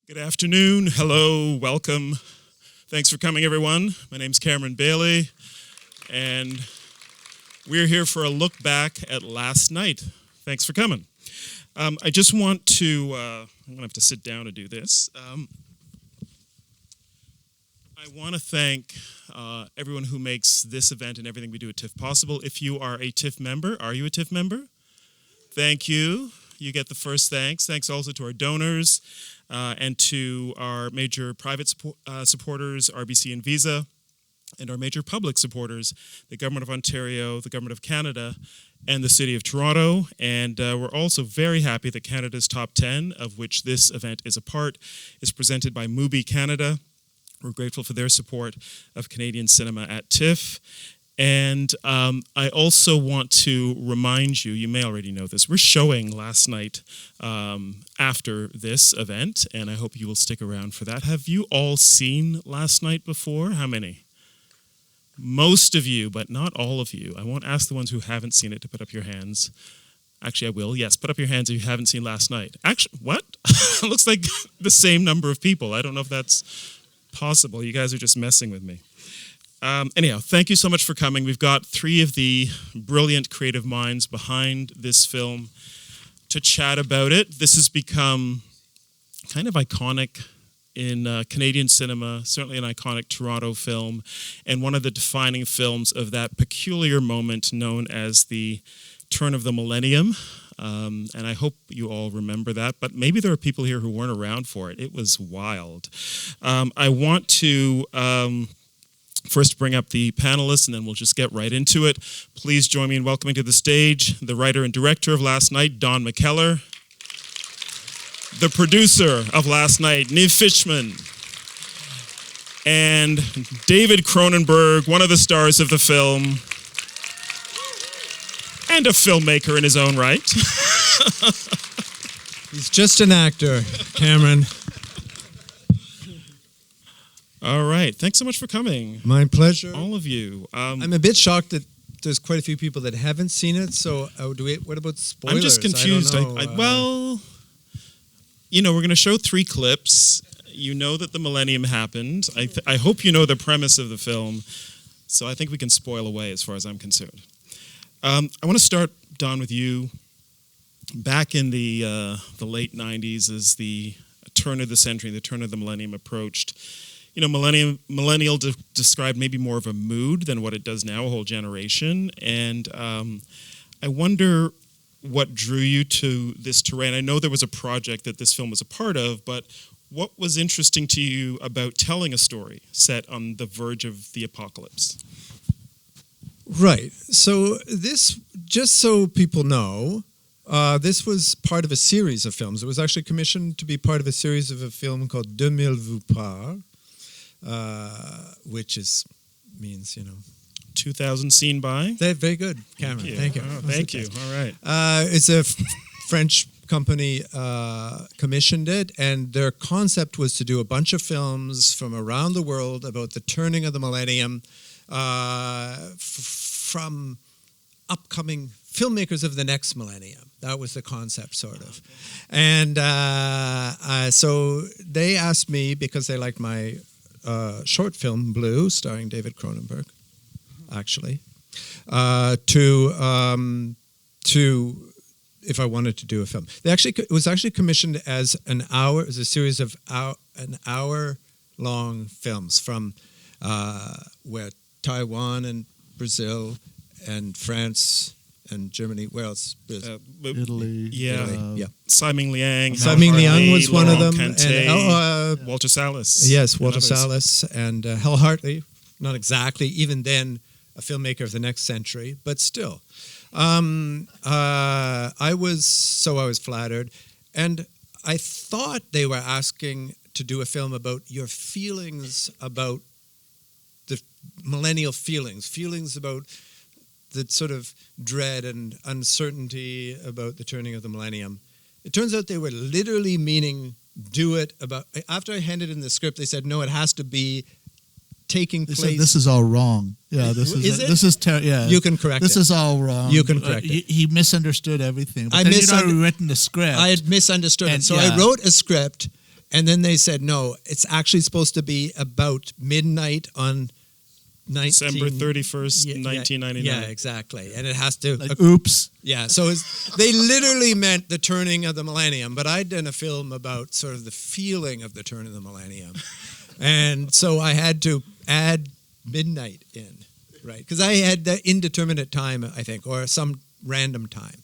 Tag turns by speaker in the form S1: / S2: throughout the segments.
S1: Good afternoon. Hello. Welcome. Thanks for coming, everyone. My name's Cameron Bailey, and we're here for a look back at last night. Thanks for coming. I just want to, I'm going to have to sit down to do this. I want to thank everyone who makes this event and everything we do at TIFF possible. If you are a TIFF member, are you a TIFF member? Thank you. You get the first thanks. Thanks also to our donors and to our major private supporters, RBC and Visa, and our major public supporters, the Government of Ontario, the Government of Canada, and the City of Toronto. And we're also very happy that Canada's Top 10, of which this event is a part, is presented by Mubi Canada. We're grateful for their support of Canadian cinema at TIFF. And I also want to remind you, you may already know this, we're showing last night after this event, and I hope you will stick around for that. Have you all seen last night before? How many? Most of you, but not all of you. I won't ask the ones who haven't seen it to put up your hands. Actually, I will. Yes, put up your hands if you haven't seen last night. Actually, what? It looks like the same number of people. I don't know if that's possible. You guys are just messing with me. Anyhow, thank you so much for coming. We've got three of the brilliant creative minds behind this film to chat about it. This has become kind of iconic in Canadian cinema, certainly an iconic Toronto film, and one of the defining films of that peculiar moment known as the turn of the millennium. And I hope you all remember that, but maybe there are people here who weren't around for it. It was wild. I want to first bring up the panelists, and then we'll just get right into it. Please join me in welcoming to the stage the writer and director of last night, Don McKellar, the producer of last night, Fichman, and David Cronenberg, one of the stars of the film, and a filmmaker in his own right.
S2: He's just an actor, Cameron.
S1: All right. Thanks so much for coming.
S2: My pleasure.
S1: All of you.
S2: I'm a bit shocked that there's quite a few people that haven't seen it, so what about spoilers?
S1: I'm just confused.
S2: I don't know.
S1: Well, you know, we're going to show three clips. You know that the millennium happened. I hope you know the premise of the film, so I think we can spoil away as far as I'm concerned. I want to start, Don, with you. Back in the late 90s, as the turn of the century, the turn of the millennium approached, you know, millennial described maybe more of a mood than what it does now, a whole generation. And I wonder what drew you to this terrain. I know there was a project that this film was a part of, but what was interesting to you about telling a story set on the verge of the apocalypse?
S2: Right. So this, just so people know, this was part of a series of films. It was actually commissioned to be part of a series of a film called 2000 Vues Par, which means, you know,
S1: 2000 seen by.
S2: Very good, Cameron. Thank you.
S1: Oh, thank you. All right.
S2: It's a French company commissioned it, and their concept was to do a bunch of films from around the world about the turning of the millennium from upcoming filmmakers of the next millennium. That was the concept, sort of. And so they asked me, because they liked my short film, Blue, starring David Cronenberg, actually, to if I wanted to do a film. It was actually commissioned as a series of an hour-long films from where Taiwan and Brazil and France and Germany, where else?
S3: Italy.
S1: Yeah.
S2: Italy,
S1: Simon Liang.
S2: Simon Liang was one of them.
S1: And, Walter Salles.
S2: Yes, Walter Salles and Hal Hartley. Not exactly, even then, a filmmaker of the next century, but still. I was flattered. And I thought they were asking to do a film about your feelings about the millennial feelings about the sort of dread and uncertainty about the turning of the millennium. It turns out they were literally meaning do it about. After I handed in the script, they said, no, it has to be taking place.
S3: Said, this is all wrong. Yeah,
S2: Is it?
S3: This is yeah.
S2: You can correct
S3: this
S2: it.
S3: This is all wrong.
S2: You can correct it.
S3: He misunderstood everything. But then you'd already written the script.
S2: I had misunderstood it. So
S3: yeah.
S2: I wrote a script, And then they said, no, it's actually supposed to be about midnight on
S1: December 31st, 1999.
S2: Yeah, exactly. And it has to...
S3: Oops.
S2: Yeah, so they literally meant the turning of the millennium, but I'd done a film about sort of the feeling of the turn of the millennium. And so I had to add midnight in, right? Because I had the indeterminate time, I think, or some random time.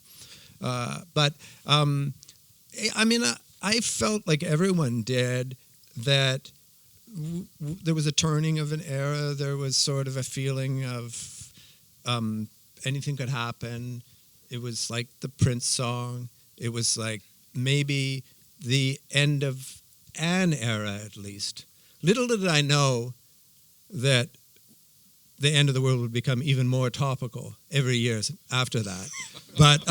S2: I felt like everyone did that there was a turning of an era. There was sort of a feeling of anything could happen. It was like the Prince song. It was like maybe the end of an era, at least. Little did I know that the end of the world would become even more topical every year after that. But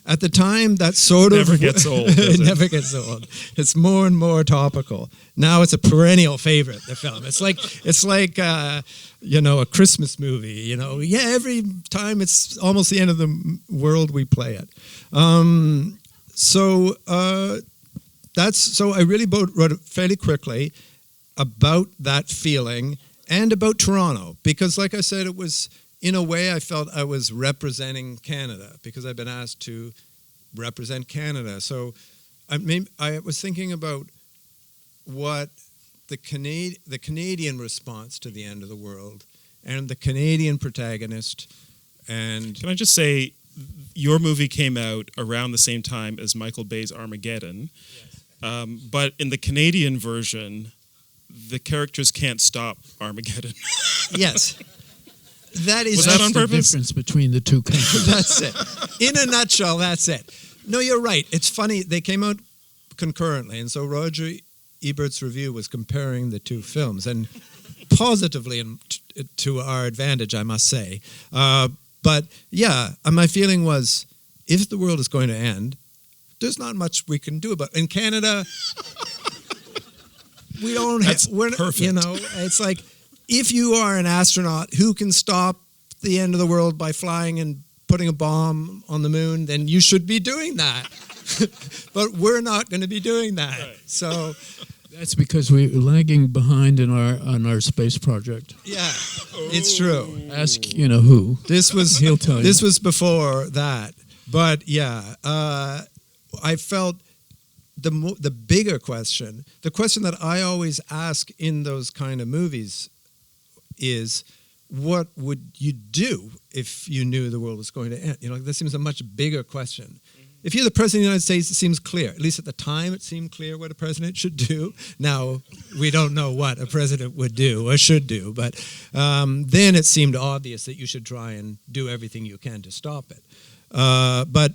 S2: at the time, that sort of...
S1: Never gets old, does it?
S2: Never gets old. It's more and more topical. Now it's a perennial favorite, the film. It's like a Christmas movie, every time it's almost the end of the world, we play it. So I really wrote it fairly quickly about that feeling and about Toronto, because like I said, it was, in a way, I felt I was representing Canada because I've been asked to represent Canada. So I was thinking about what the Canadian response to the end of the world and the Canadian protagonist. And
S1: can I just say, your movie came out around the same time as Michael Bay's Armageddon, yes. But in the Canadian version, the characters can't stop Armageddon.
S2: Yes. That is...
S1: Was that on
S4: the
S1: purpose?
S4: difference between the two countries.
S2: That's it. In a nutshell, that's it. No, you're right. It's funny. They came out concurrently, and so Roger Ebert's review was comparing the two films, and positively to our advantage, I must say. But yeah, my feeling was, if the world is going to end, there's not much we can do about it. In Canada... We don't have,
S1: perfect.
S2: It's like, if you are an astronaut who can stop the end of the world by flying and putting a bomb on the moon, then you should be doing that. But we're not going to be doing that. Right. So
S4: that's because we're lagging behind on our space project.
S2: Yeah, it's true.
S4: Ask who. He'll tell you.
S2: This was before that. But yeah, I felt the bigger question, the question that I always ask in those kind of movies is, what would you do if you knew the world was going to end? This seems a much bigger question. Mm-hmm. If you're the President of the United States, it seems clear. At least at the time, it seemed clear what a president should do. Now, we don't know what a president would do or should do, but then it seemed obvious that you should try and do everything you can to stop it. But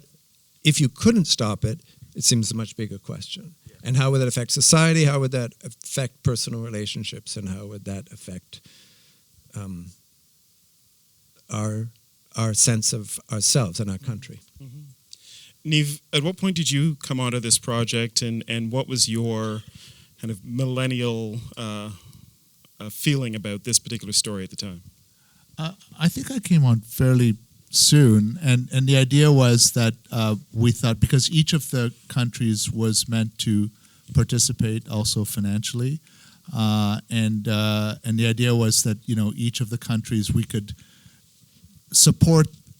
S2: if you couldn't stop it, it seems a much bigger question. Yeah. And how would that affect society? How would that affect personal relationships? And how would that affect our sense of ourselves and our country?
S1: Mm-hmm. Niamh, at what point did you come onto this project, and what was your kind of millennial feeling about this particular story at the time?
S3: I think I came on fairly soon, and the idea was that we thought, because each of the countries was meant to participate also financially, and the idea was that each of the countries we could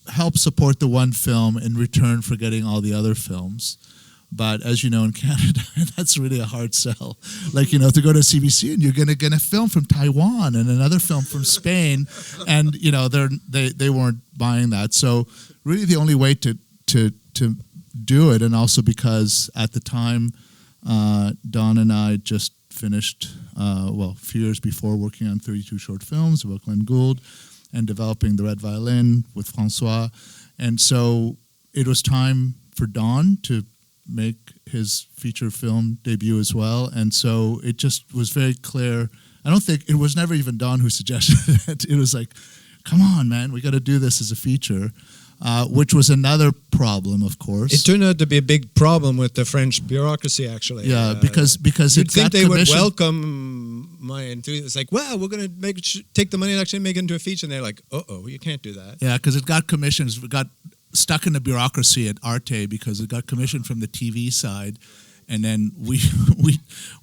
S3: help support the one film in return for getting all the other films. But as you know, in Canada, that's really a hard sell. Like, to go to CBC and you're going to get a film from Taiwan and another film from Spain, and they weren't buying that. So really, the only way to do it, and also because at the time, Don and I just finished, a few years before, working on 32 short films about Glenn Gould and developing The Red Violin with Francois, and so it was time for Don to make his feature film debut as well, and so it just was very clear. I don't think it was never even Don who suggested it. It was like, come on, man, we got to do this as a feature, which was another problem, of course.
S2: It turned out to be a big problem with the French bureaucracy, actually.
S3: Yeah, because
S2: you'd
S3: it
S2: think
S3: got
S2: they would
S3: commissioned.
S2: Welcome my enthusiasm. It's like, well, we're going to take the money and actually make it into a feature, and they're like, you can't do that.
S3: Yeah, because it got commissions. It got stuck in the bureaucracy at Arte because it got commissioned from the TV side, And then we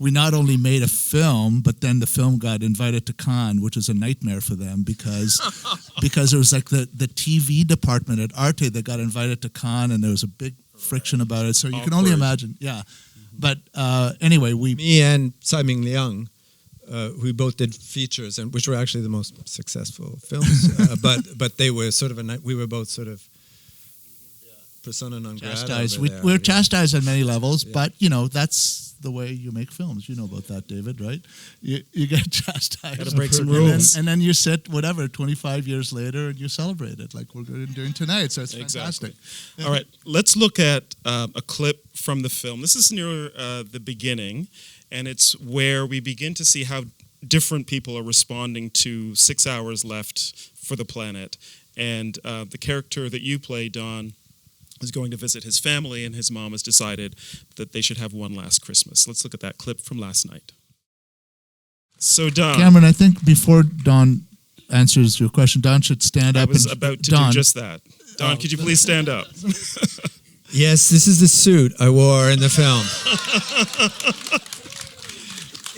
S3: not only made a film, but then the film got invited to Cannes, which was a nightmare for them because it was like the TV department at Arte that got invited to Cannes, and there was a big friction about it. So you can only imagine, yeah. But anyway,
S2: me and Simon Leung, we both did features, and which were actually the most successful films. But they were sort of we were both sort of persona non grata.
S3: Chastised. We're chastised on many levels, but that's the way you make films. You know about that, David, right? You get chastised.
S1: Got to break some rules.
S3: And then you sit, 25 years later, and you celebrate it like we're doing tonight. So it's fantastic.
S1: All right, let's look at a clip from the film. This is near the beginning, and it's where we begin to see how different people are responding to 6 hours left for the planet. And the character that you play, Don, is going to visit his family, and his mom has decided that they should have one last Christmas. Let's look at that clip from last night. So, Don.
S3: Cameron, I think before Don answers your question, Don should stand up.
S1: I was about to do just that. Don, could you please stand up?
S2: Yes, this is the suit I wore in the film.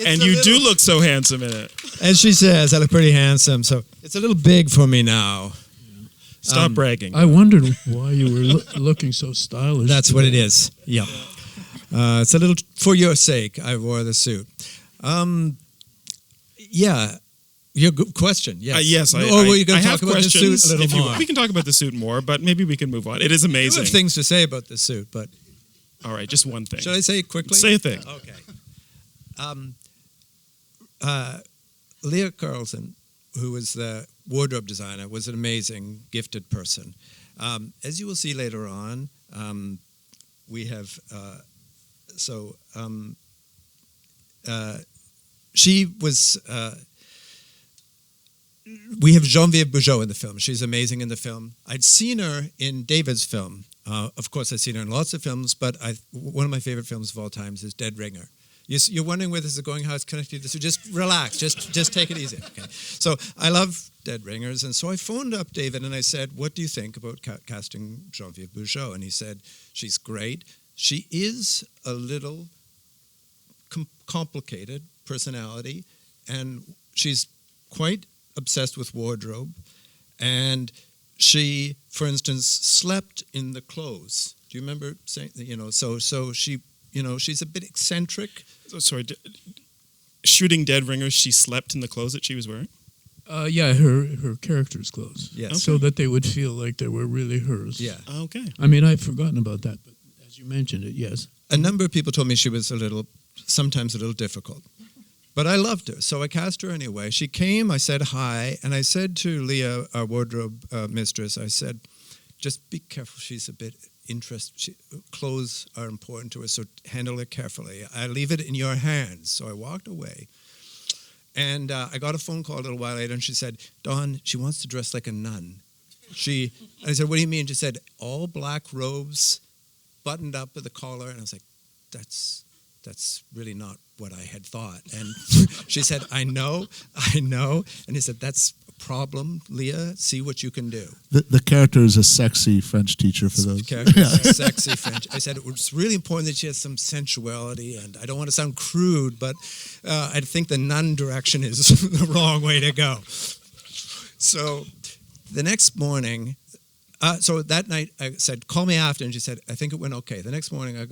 S1: And you do look so handsome in it.
S2: As she says, I look pretty handsome, so it's a little big for me now.
S1: Stop bragging.
S4: I wondered why you were looking so stylish.
S2: That's
S4: today.
S2: what it is. Yeah. It's a little for your sake. I wore the suit. Yeah. Your question. Yes.
S1: Yes.
S2: Or were you going to talk about the suit a little more?
S1: We can talk about the suit more, but maybe we can move on. It is amazing.
S2: I have things to say about the suit, but
S1: all right, just one thing.
S2: Should I say it quickly?
S1: Say a thing.
S2: Okay. Leah Carlson, who was the wardrobe designer, was an amazing, gifted person. As you will see later on, we have she was. We have Geneviève Bujold in the film. She's amazing in the film. I'd seen her in David's film. Of course, I'd seen her in lots of films, but one of my favorite films of all times is Dead Ringer. You're wondering where this is going, how it's connected to this. So just relax, just take it easy. Okay. So I love Dead Ringers, and so I phoned up David and I said, "What do you think about casting Geneviève Bujold?" And he said, "She's great. She is a little complicated personality, and she's quite obsessed with wardrobe, and she, for instance, slept in the clothes. Do you remember saying, so she, she's a bit eccentric."
S1: Sorry, shooting Dead Ringers, she slept in the clothes that she was wearing?
S4: Yeah, her character's clothes.
S2: Yes.
S1: Okay.
S4: So that they would feel like they were really hers.
S2: Yeah.
S1: Okay.
S4: I mean, I'd forgotten about that, but as you mentioned it, yes.
S2: A number of people told me she was sometimes a little difficult. But I loved her, so I cast her anyway. She came, I said hi, and I said to Leah, our wardrobe mistress, I said, just be careful, she's a bit interested. Clothes are important to her, so handle it carefully. I leave it in your hands. So I walked away, and I got a phone call a little while later, and she said, "Dawn, she wants to dress like a nun." I said, "What do you mean?" She said, "All black robes, buttoned up with a collar," and I was like, that's really not what I had thought. And she said, I know. And he said, "That's a problem, Leah. See what you can do."
S3: The character is a sexy French teacher for those.
S2: Character is a sexy French. I said, it's really important that she has some sensuality, and I don't want to sound crude, but I think the nun direction is the wrong way to go. So the next morning, so that night I said, "Call me after," and she said, "I think it went okay." The next morning I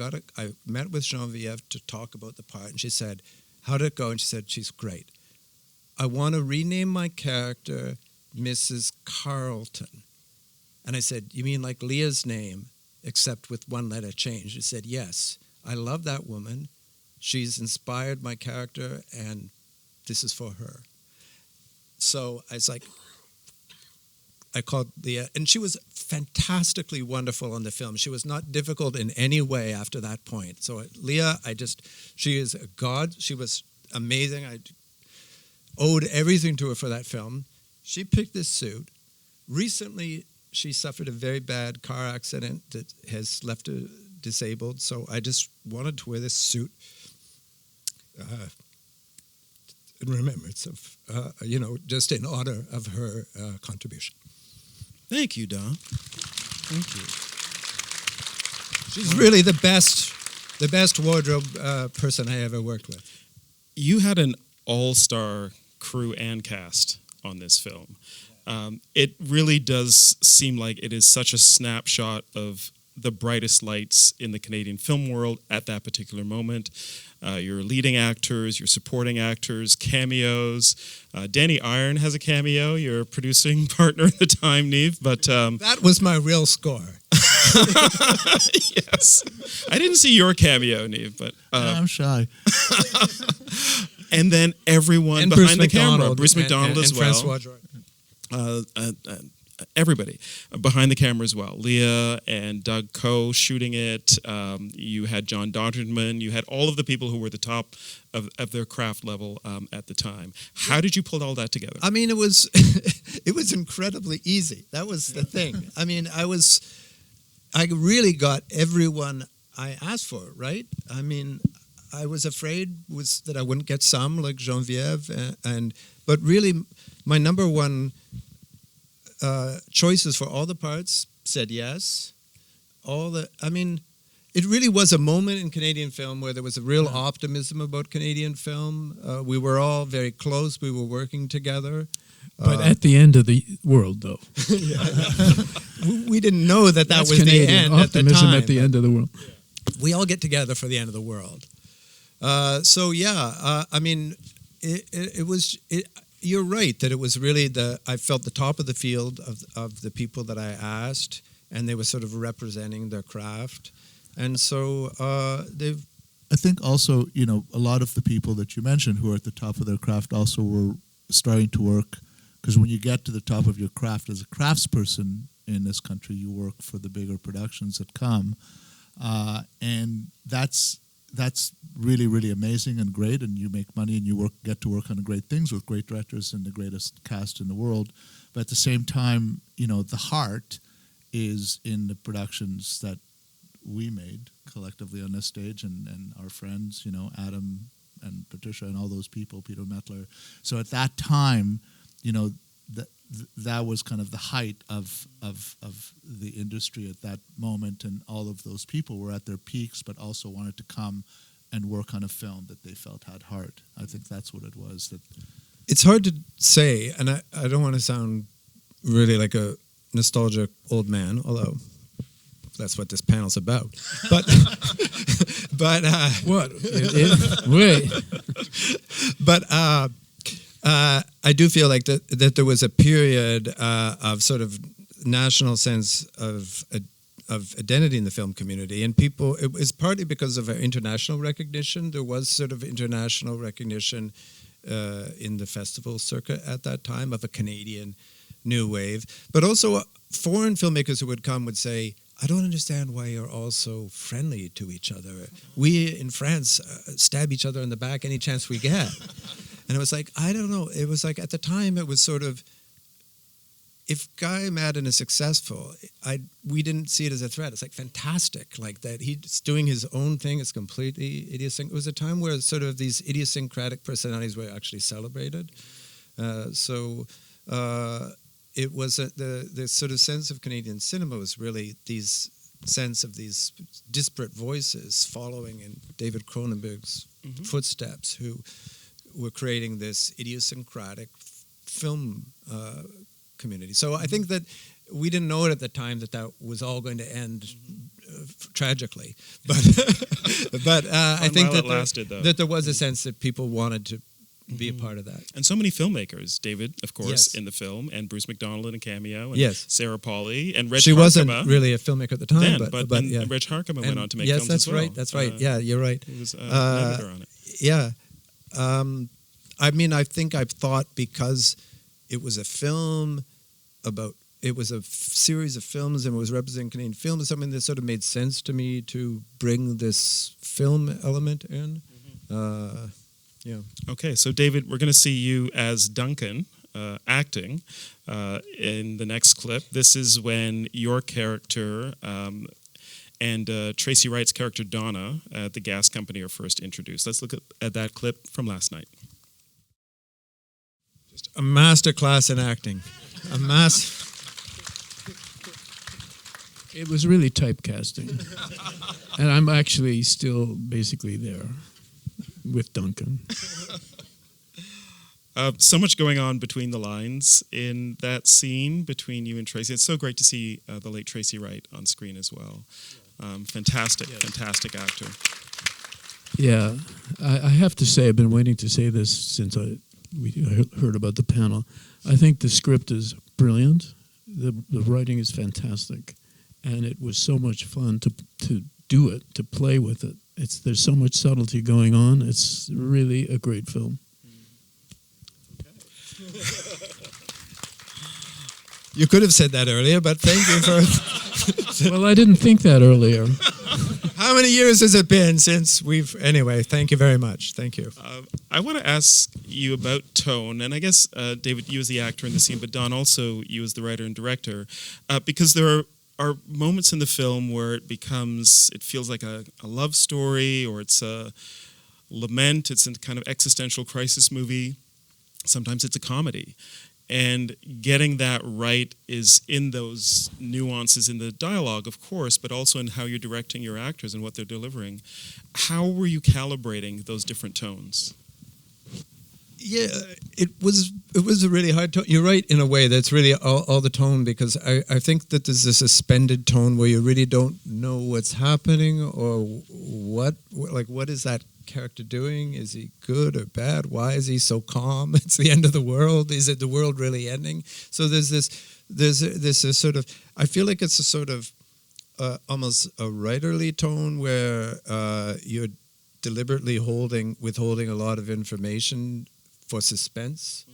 S2: met with Geneviève to talk about the part, and she said, "How did it go?" And she said, "She's great. I want to rename my character Mrs. Carlton." And I said, "You mean like Leah's name, except with one letter changed?" She said, "Yes. I love that woman. She's inspired my character, and this is for her." So I was like, I called Leah, and she was fantastically wonderful on the film. She was not difficult in any way after that point. So Leah, she is a god. She was amazing. I owed everything to her for that film. She picked this suit. Recently, she suffered a very bad car accident that has left her disabled. So I just wanted to wear this suit in remembrance of, just in honor of her contribution.
S1: Thank you, Don. Thank you.
S2: She's really the best The best wardrobe person I ever worked with.
S1: You had an all-star crew and cast on this film. It really does seem like it is such a snapshot of the brightest lights in the Canadian film world at that particular moment. Your leading actors, your supporting actors, cameos. Danny Iron has a cameo, your producing partner at the time, Niamh. But
S2: that was my real score.
S1: Yes. I didn't see your cameo, Niamh, but...
S3: I'm shy.
S1: And then everyone
S2: And
S1: behind
S2: Bruce
S1: the camera.
S2: McDonald
S1: Bruce McDonald
S2: and
S1: as well.
S2: Francois Jordan.
S1: Everybody behind the camera as well. Leah and Doug Coe shooting it. You had John Dodgerman. You had all of the people who were the top of their craft level at the time. How did you pull all that together?
S2: I mean, it was it was incredibly easy. That was the thing. I mean, I really got everyone I asked for, right? I mean, I was afraid that I wouldn't get some, like Geneviève, but really my number one choices for all the parts said yes. It really was a moment in Canadian film where there was a real optimism about Canadian film. We were all very close. We were working together.
S4: But at the end of the world, though.
S2: We didn't know that
S4: That's
S2: was
S4: Canadian
S2: the end
S4: optimism
S2: at the time.
S4: at the end of the world.
S2: We all get together for the end of the world. It was... You're right that it was really I felt the top of the field of the people that I asked, and they were sort of representing their craft. And so
S3: I think also, a lot of the people that you mentioned who are at the top of their craft also were starting to work, because when you get to the top of your craft as a craftsperson in this country, you work for the bigger productions that come. And that's really, really amazing and great, and you make money and you get to work on great things with great directors and the greatest cast in the world. But at the same time, the heart is in the productions that we made collectively on this stage, and our friends, Adam and Patricia and all those people, Peter McKellar. So at that time, that was kind of the height of the industry at that moment, and all of those people were at their peaks, but also wanted to come and work on a film that they felt had heart. I think that's what it was.
S2: It's hard to say, and I don't want to sound really like a nostalgic old man, although that's what this panel's about. But
S4: What? Wait.
S2: But I do feel like that there was a period of sort of national sense of identity in the film community, and people. It was partly because of our international recognition. There was sort of international recognition in the festival circuit at that time of a Canadian new wave, but also foreign filmmakers who would come would say, I don't understand why you're all so friendly to each other. We in France stab each other in the back any chance we get. And it was like, I don't know. It was like at the time it was sort of, if Guy Maddin is successful, we didn't see it as a threat. It's like fantastic, like that he's doing his own thing. It's completely idiosyncratic. It was a time where sort of these idiosyncratic personalities were actually celebrated. It was the sort of sense of Canadian cinema was really these sense of these disparate voices following in David Cronenberg's footsteps, who were creating this idiosyncratic film community. So I think that we didn't know it at the time that was all going to end tragically, but I think that there was a sense that people wanted to be a part of that.
S1: And so many filmmakers, David, of course,
S2: Yes.
S1: in the film, and Bruce McDonald in a cameo, and
S2: Yes.
S1: Sarah Pauli, and Reg
S2: She wasn't
S1: Harkema
S2: really a filmmaker at the time,
S1: then,
S2: but
S1: and
S2: yeah.
S1: Reg Harkema went on to make
S2: yes,
S1: films
S2: that's
S1: as well.
S2: right. That's right. Yeah, you're right.
S1: He was an editor on it.
S2: Yeah. I mean, I think I've thought because it was a film it was a series of films and it was representing Canadian film, something that sort of made sense to me to bring this film element in. Yeah.
S1: Okay, so David, we're going to see you as Duncan acting in the next clip. This is when your character and Tracy Wright's character Donna at the gas company are first introduced. Let's look at that clip from last night.
S2: Just a master class in acting.
S4: It was really typecasting. And I'm actually still basically there with Duncan.
S1: So much going on between the lines in that scene between you and Tracy. It's so great to see the late Tracy Wright on screen as well. Fantastic actor.
S4: Yeah, I have to say, I've been waiting to say this since we heard about the panel. I think the script is brilliant. The writing is fantastic. And it was so much fun to do it, to play with it. There's so much subtlety going on. It's really a great film.
S2: You could have said that earlier, but thank you for...
S4: Well, I didn't think that earlier.
S2: How many years has it been since we've... Anyway, thank you very much. Thank you.
S1: I want to ask you about tone, and I guess, David, you as the actor in the scene, but Don, also you as the writer and director, because there are moments in the film where it feels like a love story, or it's a lament, it's a kind of existential crisis movie. Sometimes it's a comedy. And getting that right is in those nuances in the dialogue, of course, but also in how you're directing your actors and what they're delivering. How were you calibrating those different tones?
S2: Yeah, it was a really hard tone. You're right in a way. That's really all the tone, because I think that there's a suspended tone where you really don't know what's happening or what is that character doing? Is he good or bad? Why is he so calm? It's the end of the world. Is it the world really ending? So there's a sort of, I feel like it's a sort of almost a writerly tone where you're deliberately withholding a lot of information for suspense.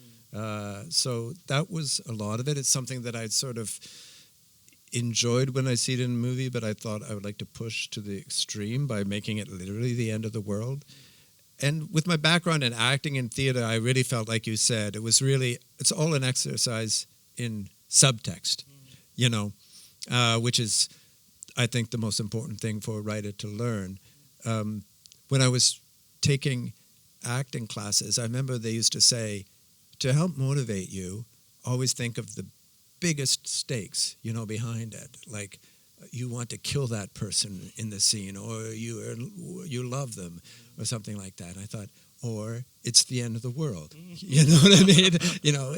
S2: So that was a lot of it. It's something that I'd sort of enjoyed when I see it in a movie, but I thought I would like to push to the extreme by making it literally the end of the world. And with my background in acting and theater, I really felt, like you said, it's all an exercise in subtext, which is, I think, the most important thing for a writer to learn. When I was taking acting classes, I remember they used to say, to help motivate you, always think of the biggest stakes, behind it. Like, you want to kill that person in the scene, or you love them, or something like that. And I thought, or it's the end of the world. You know what I mean?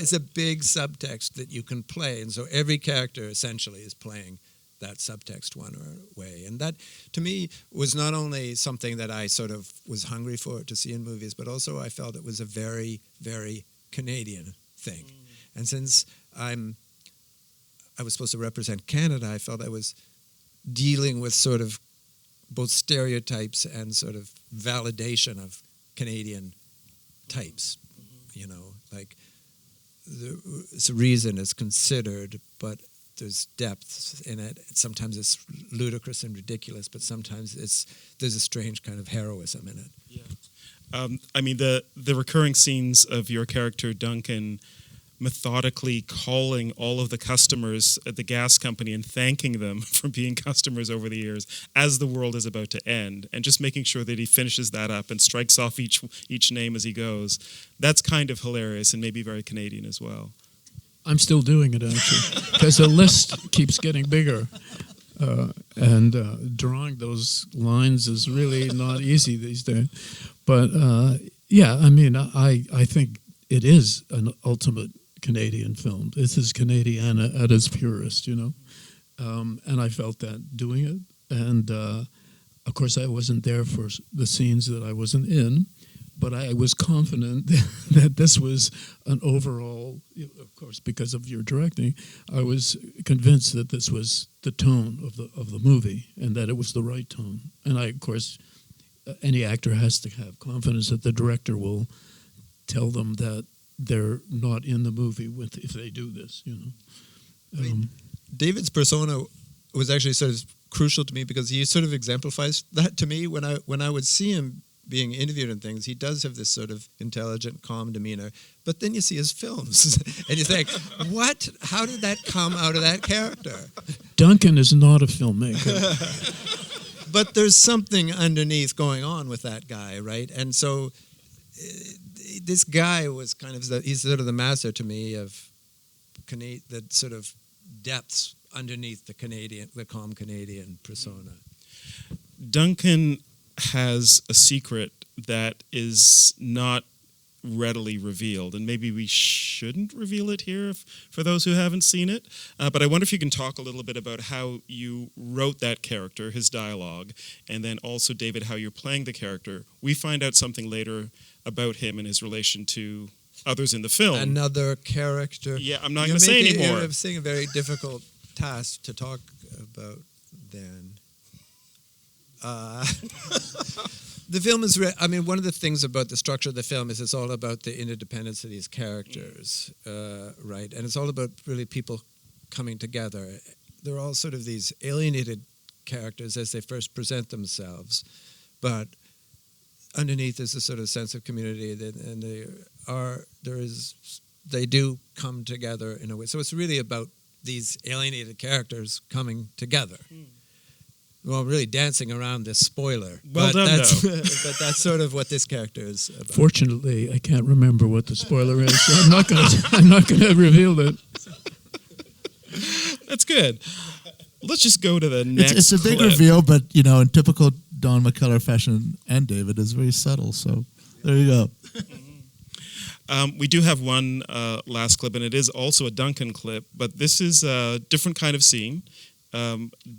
S2: It's a big subtext that you can play. And so every character essentially is playing that subtext one way. And that, to me, was not only something that I sort of was hungry for to see in movies, but also I felt it was a very, very Canadian thing. And since I was supposed to represent Canada, I felt I was dealing with sort of both stereotypes and sort of validation of Canadian types. Like the reason is considered, but there's depth in it. Sometimes it's ludicrous and ridiculous, but sometimes there's a strange kind of heroism in it.
S1: Yeah. I mean, the recurring scenes of your character, Duncan, methodically calling all of the customers at the gas company and thanking them for being customers over the years as the world is about to end, and just making sure that he finishes that up and strikes off each name as he goes. That's kind of hilarious and maybe very Canadian as well.
S4: I'm still doing it, actually, because the list keeps getting bigger. And drawing those lines is really not easy these days. But, I think it is an ultimate Canadian film. This is Canadiana at its purest, and I felt that doing it. And, of course, I wasn't there for the scenes that I wasn't in, but I was confident that this was an overall, of course, because of your directing, I was convinced that this was the tone of the movie and that it was the right tone. And of course, any actor has to have confidence that the director will tell them that they're not in the movie if they do this,
S2: David's persona was actually sort of crucial to me because he sort of exemplifies that to me when I would see him being interviewed and things. He does have this sort of intelligent, calm demeanor, but then you see his films and you think, what? How did that come out of that character?
S4: Duncan is not a filmmaker.
S2: But there's something underneath going on with that guy, right? And so this guy was kind of he's sort of the master to me of that sort of depths underneath the calm Canadian persona.
S1: Duncan has a secret that is not readily revealed, and maybe we shouldn't reveal it here for those who haven't seen it, but I wonder if you can talk a little bit about how you wrote that character, his dialogue, and then also, David, how you're playing the character. We find out something later about him and his relation to others in the film.
S2: Another character.
S1: Yeah, I'm not going to say anymore.
S2: You're saying a very difficult task to talk about then. The film is, one of the things about the structure of the film is it's all about the interdependence of these characters, right? And it's all about really people coming together. They're all sort of these alienated characters as they first present themselves, but underneath is a sort of sense of community, and they do come together in a way. So it's really about these alienated characters coming together. Well, really dancing around this spoiler.
S1: Well done, though.
S2: But that's sort of what this character is about.
S4: Fortunately, I can't remember what the spoiler is, so I'm not going to reveal it.
S1: That's good. Let's just go to the next
S3: It's a big
S1: clip.
S3: reveal, but, in typical Don McKellar fashion, and David, is very subtle. So there you go.
S1: We do have one last clip, and it is also a Duncan clip, but this is a different kind of scene.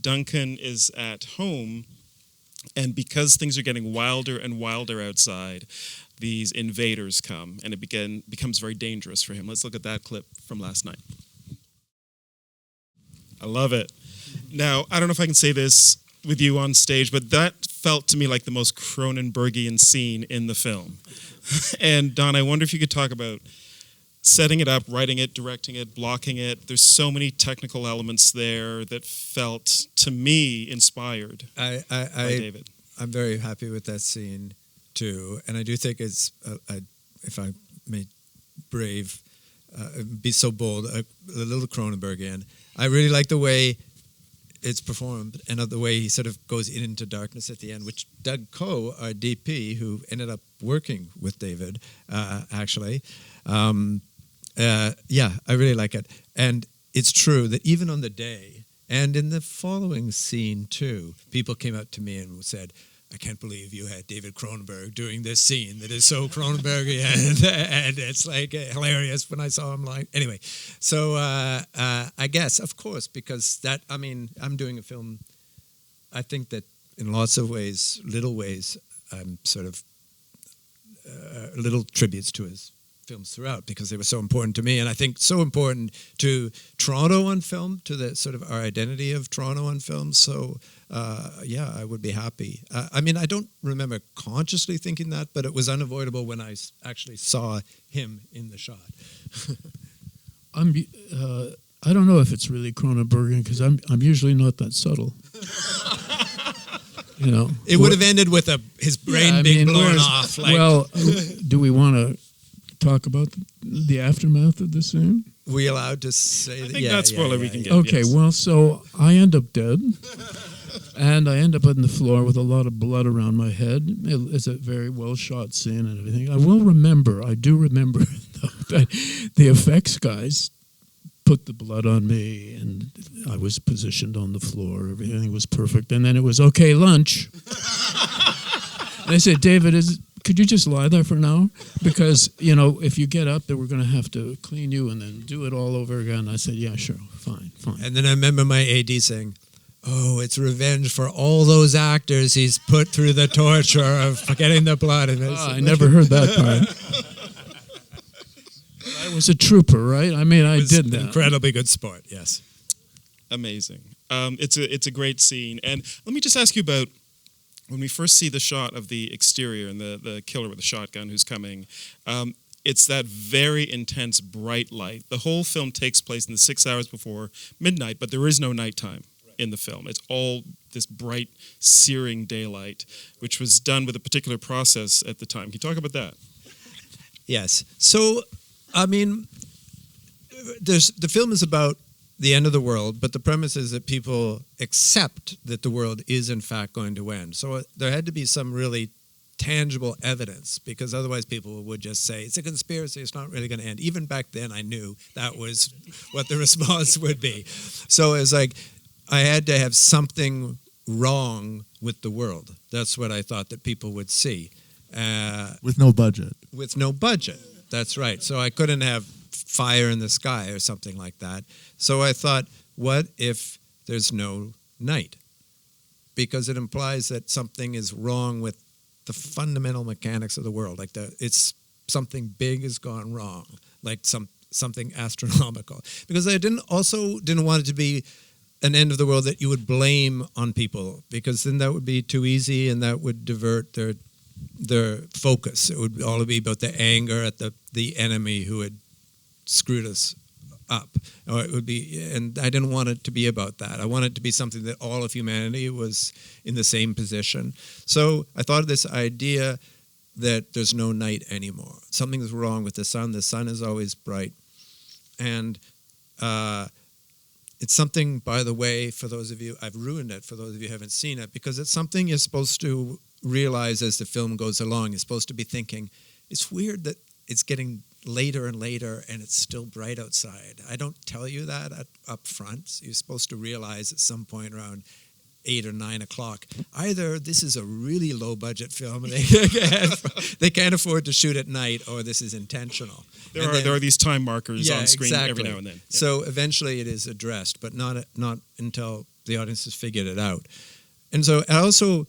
S1: Duncan is at home, and because things are getting wilder and wilder outside, these invaders come, and it becomes very dangerous for him. Let's look at that clip from last night. I love it. Now, I don't know if I can say this with you on stage, but that felt to me like the most Cronenbergian scene in the film. And Don, I wonder if you could talk about setting it up, writing it, directing it, blocking it. There's so many technical elements there that felt, to me, inspired by David.
S2: I'm very happy with that scene, too. And I do think it's, if I may be so bold, a little Cronenbergian. I really like the way it's performed and the way he sort of goes into darkness at the end, which Doug Coe, our DP, who ended up working with David, actually, I really like it. And it's true that even on the day, and in the following scene too, people came up to me and said, I can't believe you had David Cronenberg doing this scene that is so Cronenbergian, and it's like hilarious when I saw him anyway. So I guess, of course, because I'm doing a film, I think that in lots of ways, little ways, I'm sort of little tributes to his films throughout because they were so important to me, and I think so important to Toronto on film, to the sort of our identity of Toronto on film. So I would be happy. I don't remember consciously thinking that, but it was unavoidable when I actually saw him in the shot.
S4: I don't know if it's really Cronenbergian because I'm usually not that subtle.
S2: It would have ended with his brain being blown off.
S4: Do we want to talk about the aftermath of the scene?
S2: We allowed to say that?
S1: I think that's spoiler we can get.
S4: Okay,
S1: yes.
S4: well, so I end up dead, and I end up on the floor with a lot of blood around my head. It's a very well-shot scene and everything. I do remember, though, that the effects guys put the blood on me, and I was positioned on the floor. Everything was perfect, and then it was, okay, lunch. And they said, David, could you just lie there for now? Because, if you get up there, we're going to have to clean you and then do it all over again. I said, yeah, sure, fine.
S2: And then I remember my AD saying, oh, it's revenge for all those actors he's put through the torture of getting the blood. And
S4: I never heard that part. I was a trooper, right? I did that.
S2: Incredibly good sport, yes.
S1: Amazing. It's a great scene. And let me just ask you about when we first see the shot of the exterior and the killer with the shotgun who's coming. It's that very intense bright light. The whole film takes place in the 6 hours before midnight, but there is no nighttime in the film. It's all this bright, searing daylight, which was done with a particular process at the time. Can you talk about that?
S2: Yes. So, the film is about the end of the world, but the premise is that people accept that the world is in fact going to end. So there had to be some really tangible evidence, because otherwise people would just say, it's a conspiracy, it's not really going to end. Even back then I knew that was what the response would be. So it was like, I had to have something wrong with the world. That's what I thought that people would see.
S3: With no budget.
S2: With no budget, that's right. So I couldn't have fire in the sky or something like that. So I thought, what if there's no night? Because it implies that something is wrong with the fundamental mechanics of the world. Like it's something big has gone wrong, like something astronomical. Because I didn't want it to be an end of the world that you would blame on people, because then that would be too easy and that would divert their focus. It would all be about the anger at the enemy who had screwed us up. Or it would be, and I didn't want it to be about that. I wanted it to be something that all of humanity was in the same position. So I thought of this idea that there's no night anymore. Something's wrong with the sun. The sun is always bright. And it's something, by the way, for those of you, I've ruined it for those of you who haven't seen it, because it's something you're supposed to realize as the film goes along. You're supposed to be thinking, it's weird that it's getting later and later and it's still bright outside. I don't tell you that up front. You're supposed to realize at some point around 8 or 9 o'clock, either this is a really low budget film and they can't afford to shoot at night, or this is intentional.
S1: There are these time markers on screen every now and then. Yeah.
S2: So eventually it is addressed, but not until the audience has figured it out. And so I also,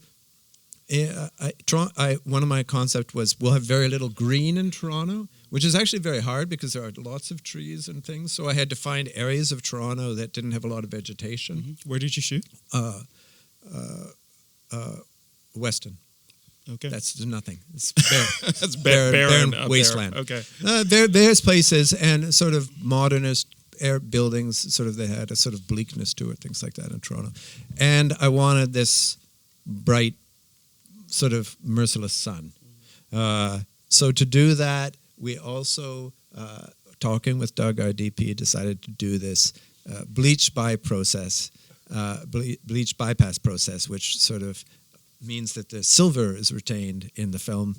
S2: one of my concepts was we'll have very little green in Toronto, which is actually very hard because there are lots of trees and things. So I had to find areas of Toronto that didn't have a lot of vegetation.
S1: Mm-hmm. Where did you shoot?
S2: Weston.
S1: Okay.
S2: That's nothing. It's bare.
S1: That's
S2: barren
S1: barren
S2: wasteland.
S1: Okay.
S2: There's places and sort of modernist air buildings, sort of they had a sort of bleakness to it, things like that in Toronto. And I wanted this bright, sort of merciless sun. So to do that, we also, talking with Doug, our DP, decided to do this bleach bypass process, which sort of means that the silver is retained in the film.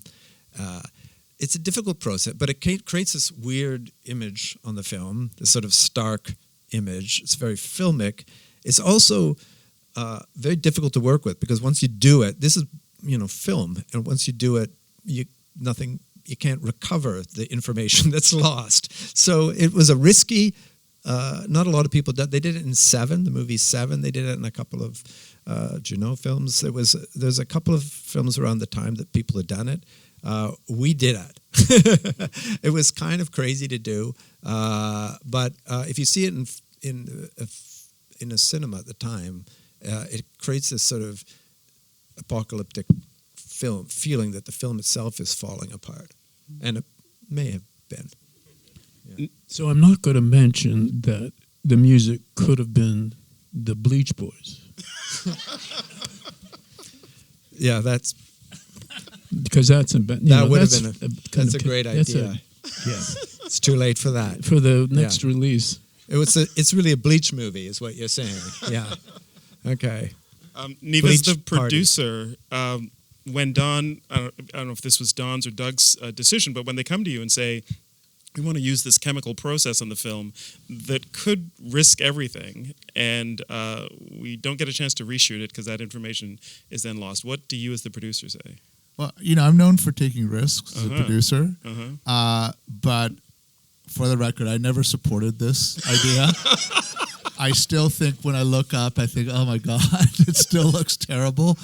S2: It's a difficult process, but it creates this weird image on the film, this sort of stark image. It's very filmic. It's also very difficult to work with, because once you do it, this is film, and once you do it, you can't recover the information that's lost. So it was a risky. Not a lot of people did. They did it in Seven, the movie Seven. They did it in a couple of Juno films. There's a couple of films around the time that people had done it. We did it. It was kind of crazy to do, but if you see it in a cinema at the time, it creates this sort of apocalyptic feeling that the film itself is falling apart, and it may have been. Yeah.
S4: So I'm not going to mention that the music could have been the Bleach Boys.
S2: Yeah, that's
S4: because that's would have been
S2: that's a great idea. It's too late for that.
S4: For the next release,
S2: it's really a Bleach movie, is what you're saying. Yeah. Okay.
S1: Neva's the producer. When Don, I don't know if this was Don's or Doug's decision, but when they come to you and say, we want to use this chemical process on the film that could risk everything, and we don't get a chance to reshoot it because that information is then lost. What do you as the producer say?
S3: Well, I'm known for taking risks as a producer, but for the record, I never supported this idea. I still think when I look up, I think, oh my God, it still looks terrible.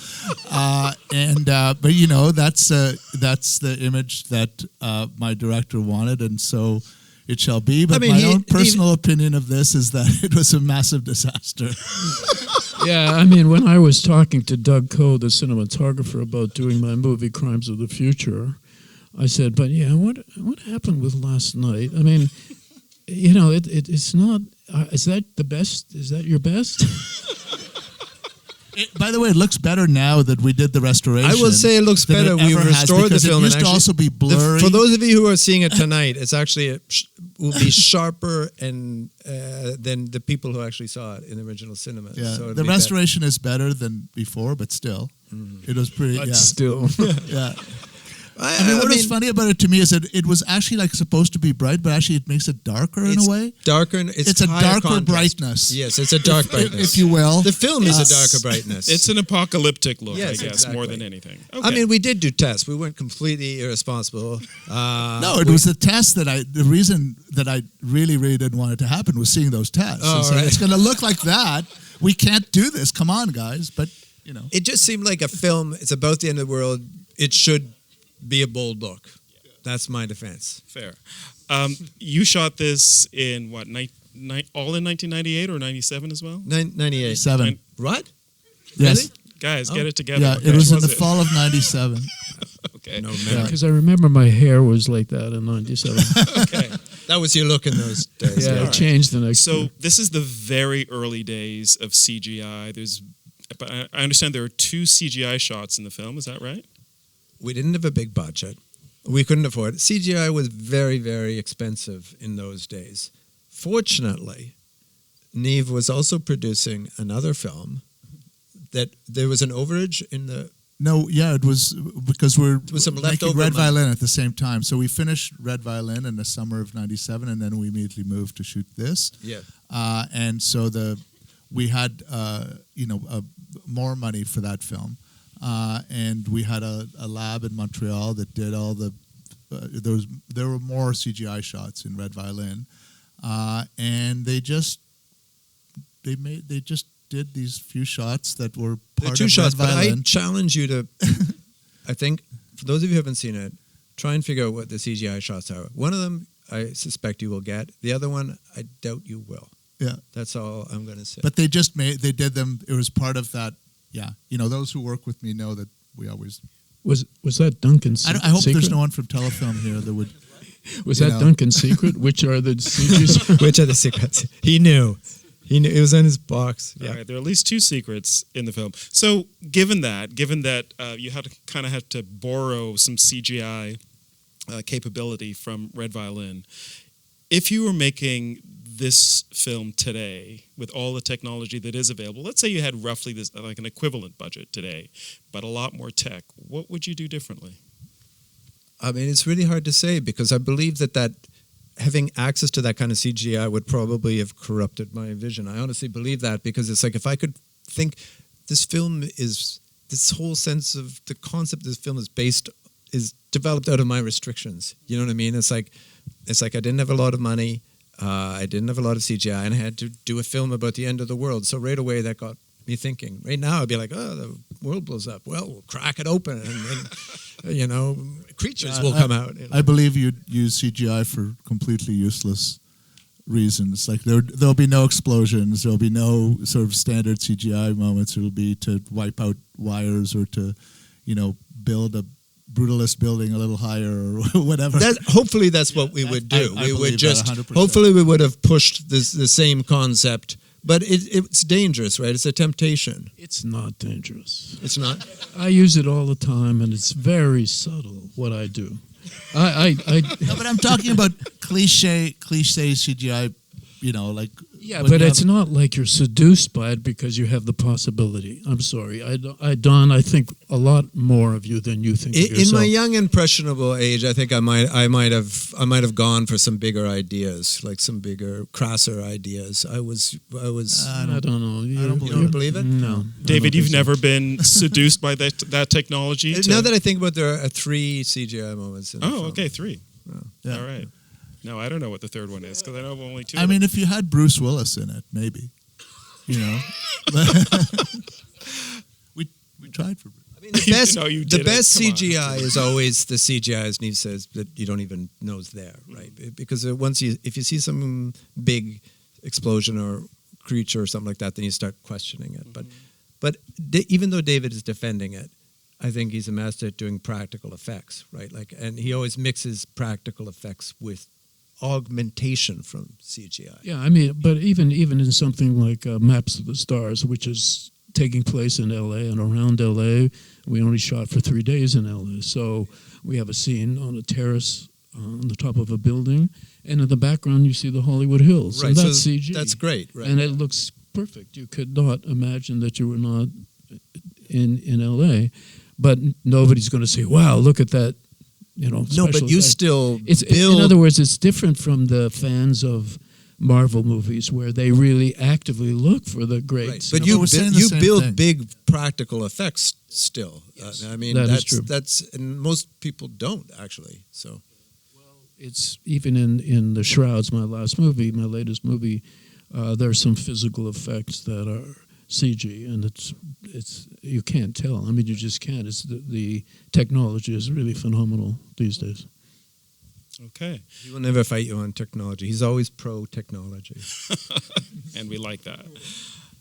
S3: But that's the image that my director wanted, and so it shall be. But my own personal opinion of this is that it was a massive disaster.
S4: Yeah, when I was talking to Doug Coe, the cinematographer, about doing my movie Crimes of the Future, I said, but what happened with last night? It's not. Is that the best? Is that your best?
S3: By the way, it looks better now that we did the restoration.
S2: I will say it looks
S3: than
S2: better.
S3: it
S2: We
S3: ever has,
S2: restored the
S3: because
S2: film.
S3: It used
S2: and
S3: to
S2: actually,
S3: also be blurry.
S2: for those of you who are seeing it tonight, it's actually will be sharper and than the people who actually saw it in the original cinema.
S3: yeah,
S2: So
S3: the restoration is better than before, but still, it was pretty.
S4: But
S3: yeah,
S4: still,
S3: yeah. I mean, what is funny about it to me is that it was actually like supposed to be bright, but actually it makes it darker in a way.
S2: Darker.
S3: It's a
S2: higher
S3: darker
S2: contrast.
S3: brightness.
S2: Yes, it's a dark brightness,
S3: if you will.
S2: The film is a darker brightness.
S1: It's an apocalyptic look,
S2: Yes,
S1: I guess, more
S2: exactly.
S1: than anything.
S2: I mean, we did do tests. We weren't completely irresponsible.
S3: No, it was the test the reason that I really, really didn't want it to happen was seeing those tests.
S2: Oh,
S3: It's like,
S2: right.
S3: it's going to look like that. We can't do this. Come on, guys. But, you know.
S2: It just seemed like a film. It's about the end of the world. It should be a bold look. That's my defense.
S1: Fair. You shot this in what, all in 1998 or 97 as well?
S2: 98.
S3: 7.
S2: What?
S3: Yes.
S2: Really?
S1: Guys, get it together.
S3: Yeah,
S1: What
S3: it was
S1: year
S3: in the fall of 97.
S1: Okay.
S2: No,
S3: Yeah.
S2: man.
S4: because I remember my hair was like that in '97.
S1: Okay.
S2: That was your look in those days.
S4: Yeah,
S1: All
S4: it
S1: right.
S4: changed the next year.
S1: So this is the very early days of CGI. But I understand there are 2 CGI shots in the film. Is that right?
S2: We didn't have a big budget. We couldn't afford it. CGI was very, very expensive in those days. Fortunately, Neve was also producing another film that there was an overage in the...
S3: No, yeah, it was because we're
S2: was some
S3: making
S2: leftover
S3: Red
S2: money.
S3: Violin at the same time. So we finished Red Violin in the summer of 97, and then we immediately moved to shoot this.
S2: Yeah.
S3: And so we had more money for that film, and we had a lab in Montreal that did all the. There were more CGI shots in Red Violin, and they just did these few shots that were
S2: The
S3: part
S2: 2
S3: of
S2: shots,
S3: Red
S2: but
S3: Violin.
S2: I challenge you to... I think, for those of you who haven't seen it, try and figure out what the CGI shots are. One of them, I suspect you will get. The other one, I doubt you will.
S3: Yeah.
S2: That's all I'm going to say.
S3: But they did them. It was part of that. Yeah, those who work with me know that we always.
S4: Was that Duncan's
S3: I hope
S4: secret?
S3: there's no one from Telefilm here that would.
S4: Was
S3: you
S4: that
S3: know.
S4: Duncan's secret? Which are the CGs?
S2: Which are the secrets? He knew. It was in his box. Yeah.
S1: All right, there are at least 2 secrets in the film. So, given that you had to borrow some CGI capability from Red Violin, if you were making this film today with all the technology that is available, let's say you had roughly this like an equivalent budget today, but a lot more tech, what would you do differently?
S2: I mean, it's really hard to say because I believe that having access to that kind of CGI would probably have corrupted my vision. I honestly believe that because it's like if I could think this whole sense of the concept of this film is developed out of my restrictions. You know what I mean? It's like I didn't have a lot of money. I didn't have a lot of CGI, and I had to do a film about the end of the world. So right away, that got me thinking. Right now, I'd be like, oh, the world blows up. Well, we'll crack it open, and creatures will come out.
S3: I believe you'd use CGI for completely useless reasons. Like there'll be no explosions. There'll be no sort of standard CGI moments. It'll be to wipe out wires or to, build a brutalist building a little higher or whatever.
S2: Hopefully, that's what we would do.
S3: I
S2: We would
S3: believe
S2: just
S3: that 100%.
S2: hopefully we would have pushed the same concept, but it's dangerous, right? It's a temptation.
S4: It's not dangerous.
S2: It's not.
S4: I use it all the time, and it's very subtle what I do.
S3: No, but I'm talking about cliche CGI.
S4: Yeah, but it's not like you're seduced by it because you have the possibility. I'm sorry, Don. I think a lot more of you than you think. Of
S2: In
S4: yourself.
S2: my young impressionable age, I think I might have gone for some bigger ideas, like some bigger, crasser ideas. I
S4: I don't know.
S2: You don't believe it?
S4: No,
S1: David,
S4: I don't
S1: you've
S4: think so.
S1: never been seduced by that technology?
S2: Now that I think about it, there are 3 CGI moments in the film.
S1: okay, 3.
S3: Yeah.
S1: All right. No, I don't know what the third one is because I know of only 2.
S3: I mean, if you had Bruce Willis in it, maybe. we tried for Bruce.
S2: I mean, the best,
S1: No, you
S2: the
S1: didn't.
S2: best
S1: Come on.
S2: CGI is always the CGI, as Neve says, that you don't even know is there, right? Because if you see some big explosion or creature or something like that, then you start questioning it. But even though David is defending it, I think he's a master at doing practical effects, right? And he always mixes practical effects with augmentation from CGI.
S4: Yeah, I mean, but even in something like Maps of the Stars, which is taking place in L.A. and around L.A. We only shot for 3 days in L.A. So we have a scene on a terrace on the top of a building, and in the background you see the Hollywood Hills.
S2: Right,
S4: And that's
S2: so
S4: CG.
S2: that's great, right?
S4: And it looks perfect. You could not imagine that you were not in L.A., but nobody's going to say, "Wow, look at that!"
S2: No,
S4: special
S2: but you
S4: effect.
S2: still
S4: It's
S2: build.
S4: in other words, it's different from the fans of Marvel movies where they really actively look for the great.
S2: Right.
S3: No,
S2: But you
S3: we're saying the
S2: you
S3: same
S2: build
S3: thing.
S2: big practical effects still. I mean,
S4: That is
S2: that's
S4: true.
S2: that's and most people don't actually. So
S4: It's even in the Shrouds, my latest movie. There's some physical effects that are CG, and it's you can't tell. I mean, you just can't. It's the technology is really phenomenal these days.
S1: Okay.
S2: he will never fight you on technology. He's always pro technology.
S1: And we like that.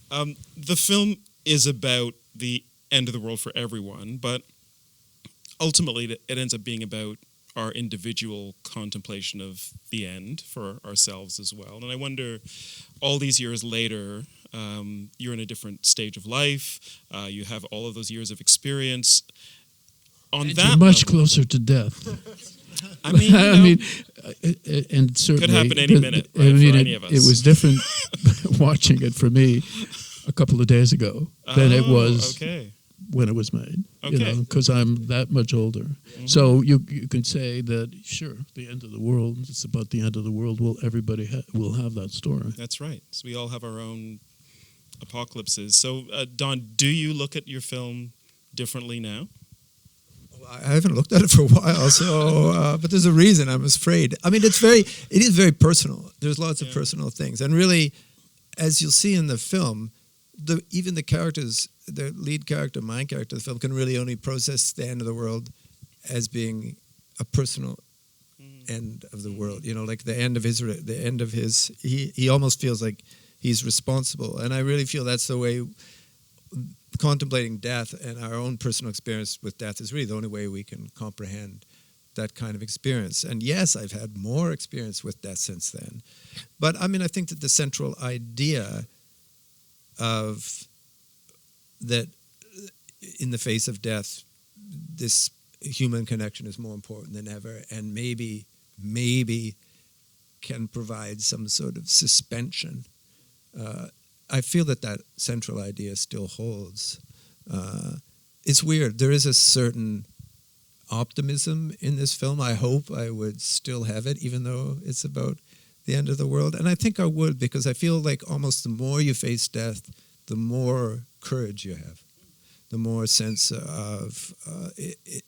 S1: The film is about the end of the world for everyone, but ultimately it ends up being about our individual contemplation of the end for ourselves as well. And I wonder, all these years later, you're in a different stage of life. You have all of those years of experience. On
S4: And
S1: that
S4: you're much
S1: level,
S4: closer to death.
S1: I mean, you know,
S4: And certainly
S1: happen any minute,
S4: I
S1: right,
S4: mean,
S1: for any of us.
S4: It was different watching it for me a couple of days ago than it was
S1: okay.
S4: when it was made.
S1: Okay.
S4: Because I'm that much older. So you can say that sure, the end of the world. It's about the end of the world. Well, everybody will have that story.
S1: That's right. So we all have our own apocalypses. So, Don, do you look at your film differently now?
S2: I haven't looked at it for a while, so but there's a reason. I'm afraid. I mean, it is very personal. There's lots of personal things, and really, as you'll see in the film, even the characters, the lead character, my character, of the film can really only process the end of the world as being a personal end of the world. Like the end of his. He almost feels like he's responsible, and I really feel that's the way. Contemplating death and our own personal experience with death is really the only way we can comprehend that kind of experience. And yes, I've had more experience with death since then. But I mean, I think that the central idea of that in the face of death, this human connection is more important than ever, and maybe can provide some sort of suspension. I feel that central idea still holds. It's weird. There is a certain optimism in this film. I hope I would still have it, even though it's about the end of the world. And I think I would, because I feel like almost the more you face death, the more courage you have, the more sense of...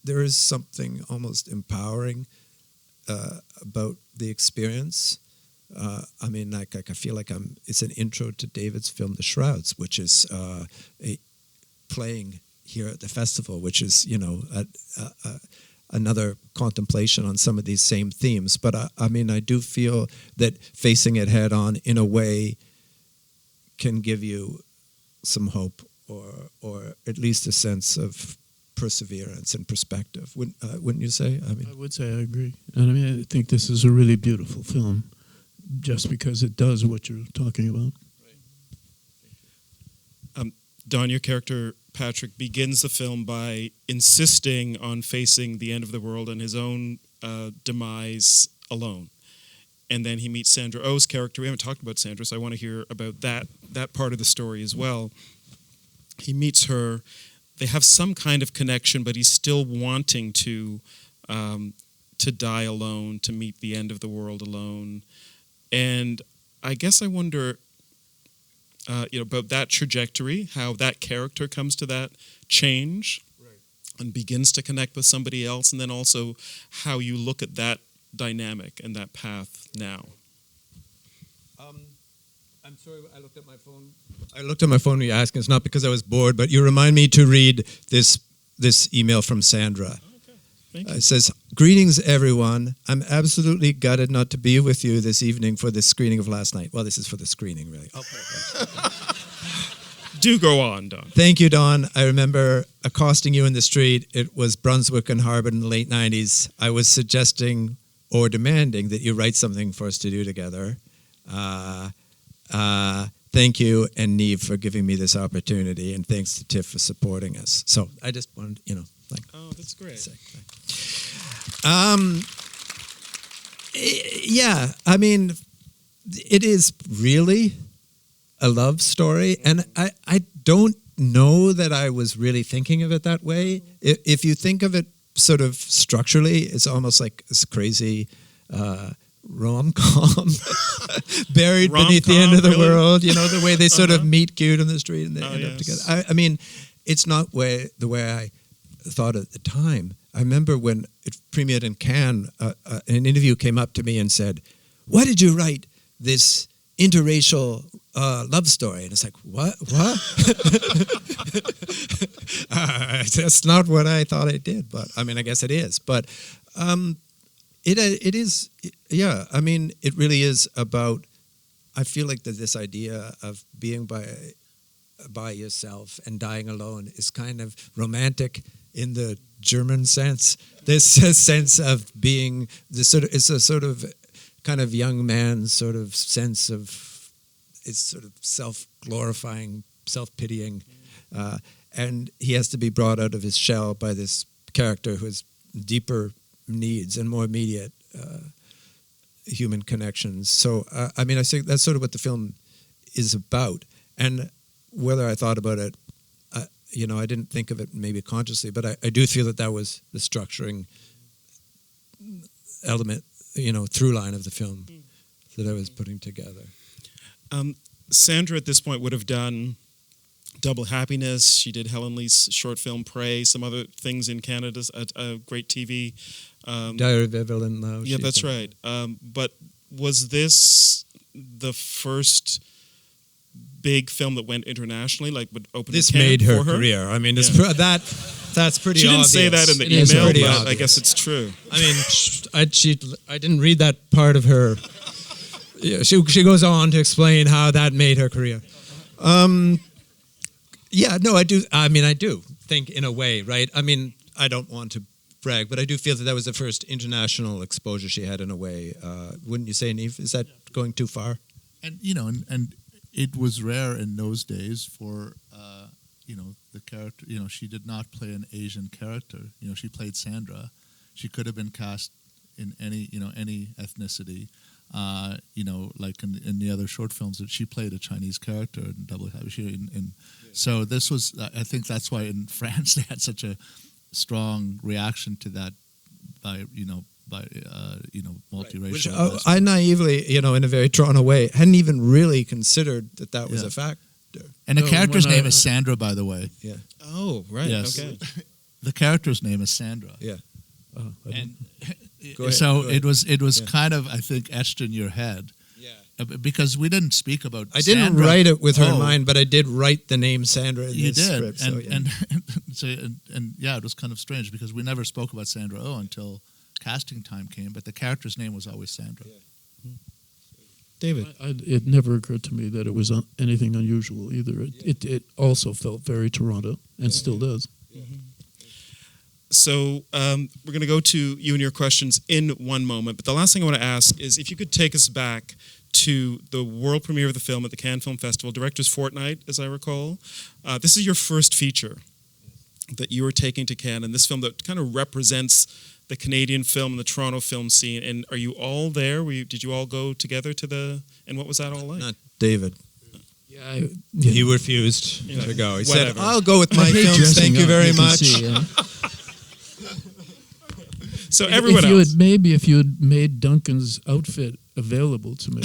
S2: there is something almost empowering about the experience. I mean, I feel like it's an intro to David's film, The Shrouds, which is playing here at the festival, which is, another contemplation on some of these same themes. But I mean, I do feel that facing it head on in a way can give you some hope or at least a sense of perseverance and perspective. Wouldn't you say? I mean,
S4: I would say I agree. And I mean, I think this is a really beautiful film. Just because it does what you're talking about.
S1: Don, your character, Patrick, begins the film by insisting on facing the end of the world and his own demise alone. And then he meets Sandra Oh's character. We haven't talked about Sandra, so I want to hear about that part of the story as well. He meets her. They have some kind of connection, but he's still wanting to die alone, to meet the end of the world alone. And I guess I wonder, about that trajectory, how that character comes to that change and begins to connect with somebody else, and then also how you look at that dynamic and that path now.
S2: I'm sorry, I looked at my phone. When you asked, and it's not because I was bored, but you remind me to read this email from Sandra. It says, "Greetings, everyone. I'm absolutely gutted not to be with you this evening for the screening of last night." Well, this is for the screening, really.
S1: Do go on, Don.
S2: Thank you, Don. I remember accosting you in the street. It was Brunswick and Harvard in the late 90s. I was suggesting or demanding that you write something for us to do together. thank you and Neve for giving me this opportunity, and thanks to TIFF for supporting us. So I just wanted,
S1: Oh, that's great.
S2: say. Yeah, I mean, it is really a love story, and I don't know that I was really thinking of it that way. If you think of it sort of structurally, it's almost like this crazy rom-com buried beneath the end of the world, the way they sort of meet cute on the street and they end up together. I mean, it's not the way I thought at the time. I remember when it premiered in Cannes, an interview came up to me and said, "Why did you write this interracial love story?" And it's like, what? That's not what I thought I did, but I mean, I guess it is. But it is, yeah. I mean, it really is about. I feel like that this idea of being by yourself and dying alone is kind of romantic in the German sense. This sense of being it's a sort of kind of young man's sort of sense of, it's sort of self-glorifying, self-pitying, and he has to be brought out of his shell by this character who has deeper needs and more immediate human connections. So, I mean, I think that's sort of what the film is about. And whether I thought about it, I didn't think of it maybe consciously, but I do feel that was the structuring element, through line of the film that I was putting together.
S1: Sandra at this point would have done Double Happiness. She did Helen Lee's short film Prey, some other things in Canada, a great TV.
S2: Diary of Evelyn Lau.
S1: Yeah, that's right. But was this the first big film that went internationally, like would open
S2: This
S1: a can
S2: made her
S1: for
S2: career. I mean, that's pretty
S1: She didn't
S2: obvious.
S1: say that in the
S2: It is
S1: email,
S2: pretty
S1: but
S2: obvious.
S1: I guess it's true.
S2: I mean, I didn't read that part of her. Yeah, she goes on to explain how that made her career. Yeah, no, I do. I mean, I do think in a way, right? I mean, I don't want to brag, but I do feel that was the first international exposure she had in a way. Wouldn't you say, Neve? Is that going too far?
S3: And and it was rare in those days for the character. She did not play an Asian character. She played Sandra. She could have been cast in any ethnicity. Like in the other short films, that she played a Chinese character in Double Happy. So this was, I think that's why in France they had such a strong reaction to that by multiracial.
S2: Which, I naively, in a very Toronto way, hadn't even really considered that was a factor.
S3: And the character's name is Sandra, by the way.
S2: Yeah.
S1: Oh, right.
S3: Yes.
S1: Okay.
S3: The character's name is Sandra.
S2: Yeah.
S3: And
S2: Go ahead,
S3: so
S2: go ahead.
S3: it was kind of, I think, etched in your head.
S2: Yeah.
S3: Because we didn't speak about
S2: I didn't
S3: Sandra.
S2: write it with her in mind, but I did write the name Sandra in
S3: You
S2: this
S3: did,
S2: script. So,
S3: and yeah, it was kind of strange because we never spoke about Sandra Oh until casting time came, but the character's name was always Sandra.
S2: Yeah.
S1: David.
S4: It never occurred to me that it was anything unusual either. It also felt very Toronto and still does.
S1: So we're going to go to you and your questions in one moment. But the last thing I want to ask is if you could take us back to the world premiere of the film at the Cannes Film Festival, Director's Fortnight, as I recall. This is your first feature that you were taking to Cannes, and this film that kind of represents the Canadian film and the Toronto film scene. And are you all there? Did you all go together to the? And what was that all like?
S2: Not David.
S4: Yeah,
S2: He refused to go. He said,
S1: Whatever.
S2: "I'll go with my films. Thank you very much."
S1: So everyone else.
S4: If you had made Duncan's outfit available to me.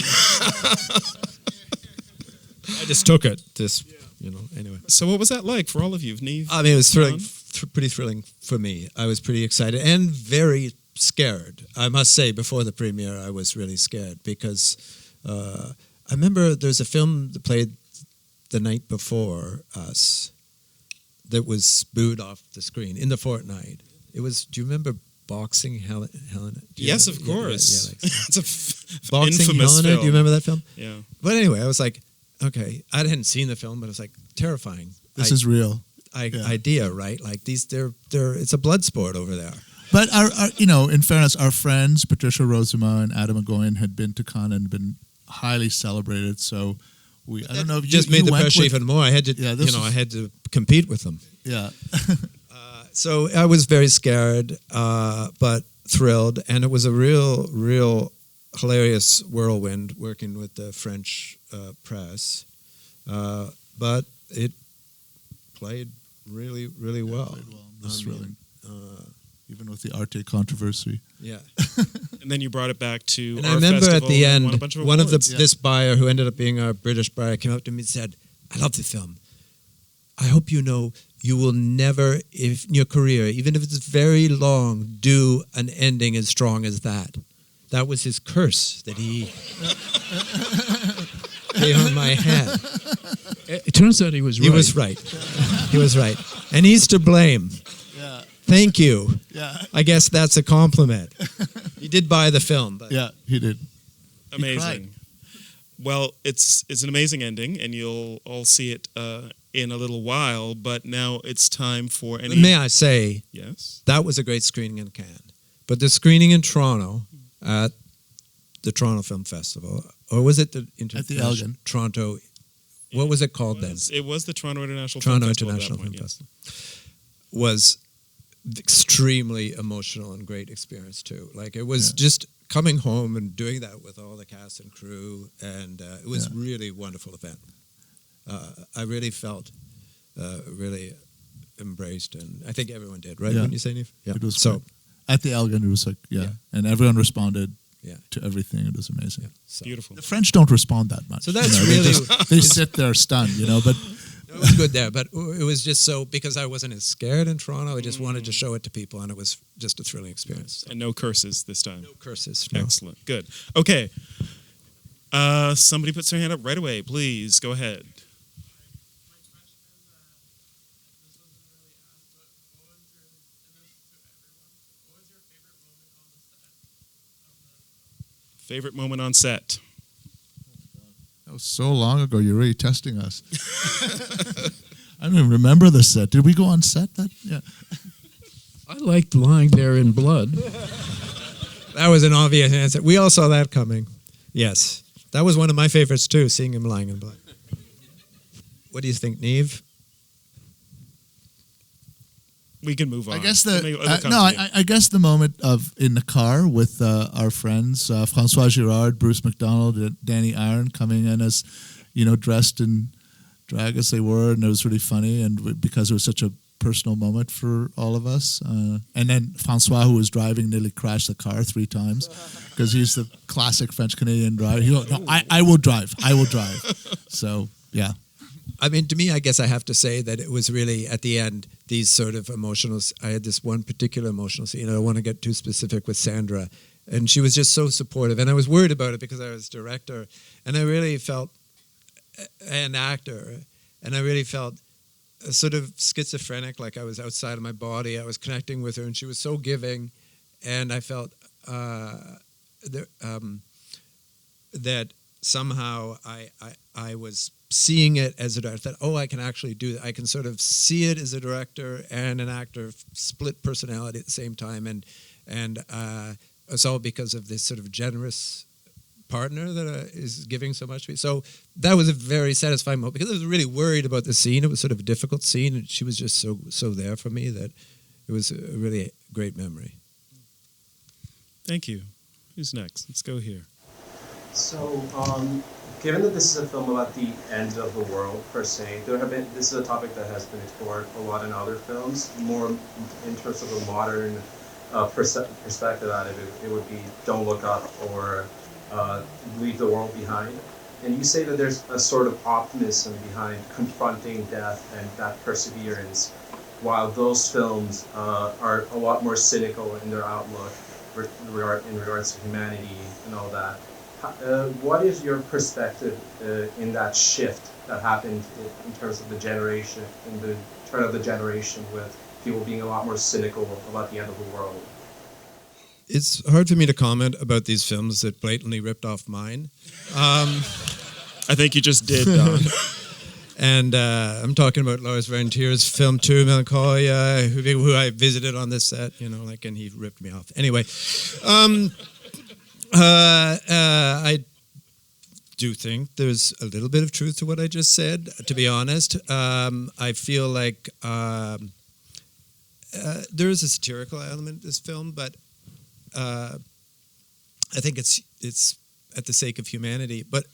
S2: I just took it. Anyway.
S1: So what was that like for all of you, Neve?
S2: I mean, it was thrilling,
S1: John?
S2: pretty thrilling for me. I was pretty excited and very scared. I must say, before the premiere, I was really scared because I remember there's a film that played the night before us that was booed off the screen in the fortnight. It was. Do you remember Boxing Helena?
S1: Yes, of course.
S2: Yeah,
S1: It's a
S2: Boxing
S1: infamous
S2: Helena.
S1: film.
S2: Do you remember that film?
S1: Yeah.
S2: But anyway, I was like, okay, I hadn't seen the film, but it was like terrifying.
S3: This is real.
S2: Idea, right? Like they're it's a blood sport over there.
S3: But our in fairness, our friends Patricia Rosema and Adam McGowan had been to Cannes and been highly celebrated. So I don't know if
S2: just
S3: you
S2: made the
S3: went
S2: pressure
S3: with-
S2: even more. I had to,
S3: Yeah, this
S2: I
S3: was-
S2: had to compete with them.
S3: Yeah.
S2: So I was very scared, but thrilled, and it was a real hilarious whirlwind working with the French press. But it played really, really well.
S3: Played well. It was
S2: I
S3: thrilling.
S2: mean,
S3: Even with the Arte controversy.
S2: yeah.
S1: And then you brought it back to
S2: And
S1: our
S2: I remember at
S1: festival
S2: the
S1: and
S2: end,
S1: won a bunch of
S2: one of
S1: awards.
S2: this buyer who ended up being our British buyer came up to me and said, "I love the film. I hope you know you will never, if in your career, even if it's very long, do an ending as strong as that." That was his curse that he gave on my head.
S4: It turns out he was right.
S2: He was right. He was right. And he's to blame.
S3: Yeah.
S2: Thank you.
S3: Yeah.
S2: I guess that's a compliment. He did buy the film, but
S3: Yeah, he did.
S1: Amazing. Well, it's an amazing ending, and you'll all see it in a little while. But now it's time for any.
S2: may I say,
S1: Yes.
S2: that was a great screening in Cannes. But the screening in Toronto at the Toronto Film Festival, or was it the International
S3: Elgin.
S2: Toronto? What was it called then?
S1: It was the Toronto International
S2: Toronto
S1: Film Festival at
S2: International
S1: that
S2: Film
S1: point, yes.
S2: Festival. Was extremely emotional and great experience too. Like it was just coming home and doing that with all the cast and crew, and it was really wonderful event. I really felt really embraced, and I think everyone did, right?
S3: Yeah.
S2: Wouldn't you say, Neve? Yeah.
S3: It was
S2: so.
S3: great. At the Elgin, it was like,
S2: Yeah.
S3: and everyone responded
S2: Yeah.
S3: to everything. It was amazing.
S2: Yeah. So.
S1: Beautiful.
S3: The French don't respond that much.
S2: So that's
S3: they
S2: really
S3: they sit there stunned, but
S2: it was good there, but it was just so because I wasn't as scared in Toronto. I just wanted to show it to people, and it was just a thrilling experience.
S1: And no curses this time.
S2: No curses. No.
S1: Excellent. Good. Okay. Somebody puts their hand up right away. Please go ahead. Favorite moment on set?
S3: that was so long ago. You're really testing us. I don't even remember the set. Did we go on set? Yeah.
S4: I liked lying there in blood.
S2: That was an obvious answer. We all saw that coming. Yes. That was one of my favorites too, seeing him lying in blood. What do you think, Neve?
S1: We can move on.
S3: I guess
S1: It'll come to you.
S3: I guess the moment of in the car with our friends François Girard, Bruce McDonald, and Danny Iron coming in as dressed in drag as they were, and it was really funny, and because it was such a personal moment for all of us. And then François, who was driving, nearly crashed the car 3 times because he's the classic French Canadian driver. He goes, "No, I will drive. I will drive." So yeah.
S2: I mean, to me, I guess I have to say that it was really, at the end, these sort of emotional... I had this one particular emotional scene. I don't want to get too specific with Sandra. And she was just so supportive. And I was worried about it because I was director. And I really felt... an actor. And I really felt sort of schizophrenic, like I was outside of my body. I was connecting with her, and she was so giving. And I felt that somehow I was seeing it as a director. I thought, I can actually do that. I can sort of see it as a director and an actor, split personality at the same time, and it's all because of this sort of generous partner that is giving so much to me. So that was a very satisfying moment because I was really worried about the scene. It was sort of a difficult scene, and she was just so there for me that it was a really great memory.
S1: Thank you. Who's next? Let's go here.
S5: So, given that this is a film about the end of the world, per se, this is a topic that has been explored a lot in other films, more in terms of a modern perspective on it. It would be Don't Look Up or Leave the World Behind. And you say that there's a sort of optimism behind confronting death and that perseverance, while those films are a lot more cynical in their outlook in regards to humanity and all that. What is your perspective in that shift that happened in terms of the generation, in the turn of the generation, with people being a lot more cynical about the end of the world?
S2: It's hard for me to comment about these films that blatantly ripped off mine.
S1: I think you just did, Don.
S2: And I'm talking about Lars von Trier's film 2, Melancholia, who I visited on this set, and he ripped me off. Anyway, I do think there's a little bit of truth to what I just said, to be honest. I feel like there is a satirical element in this film, but I think it's at the sake of humanity, but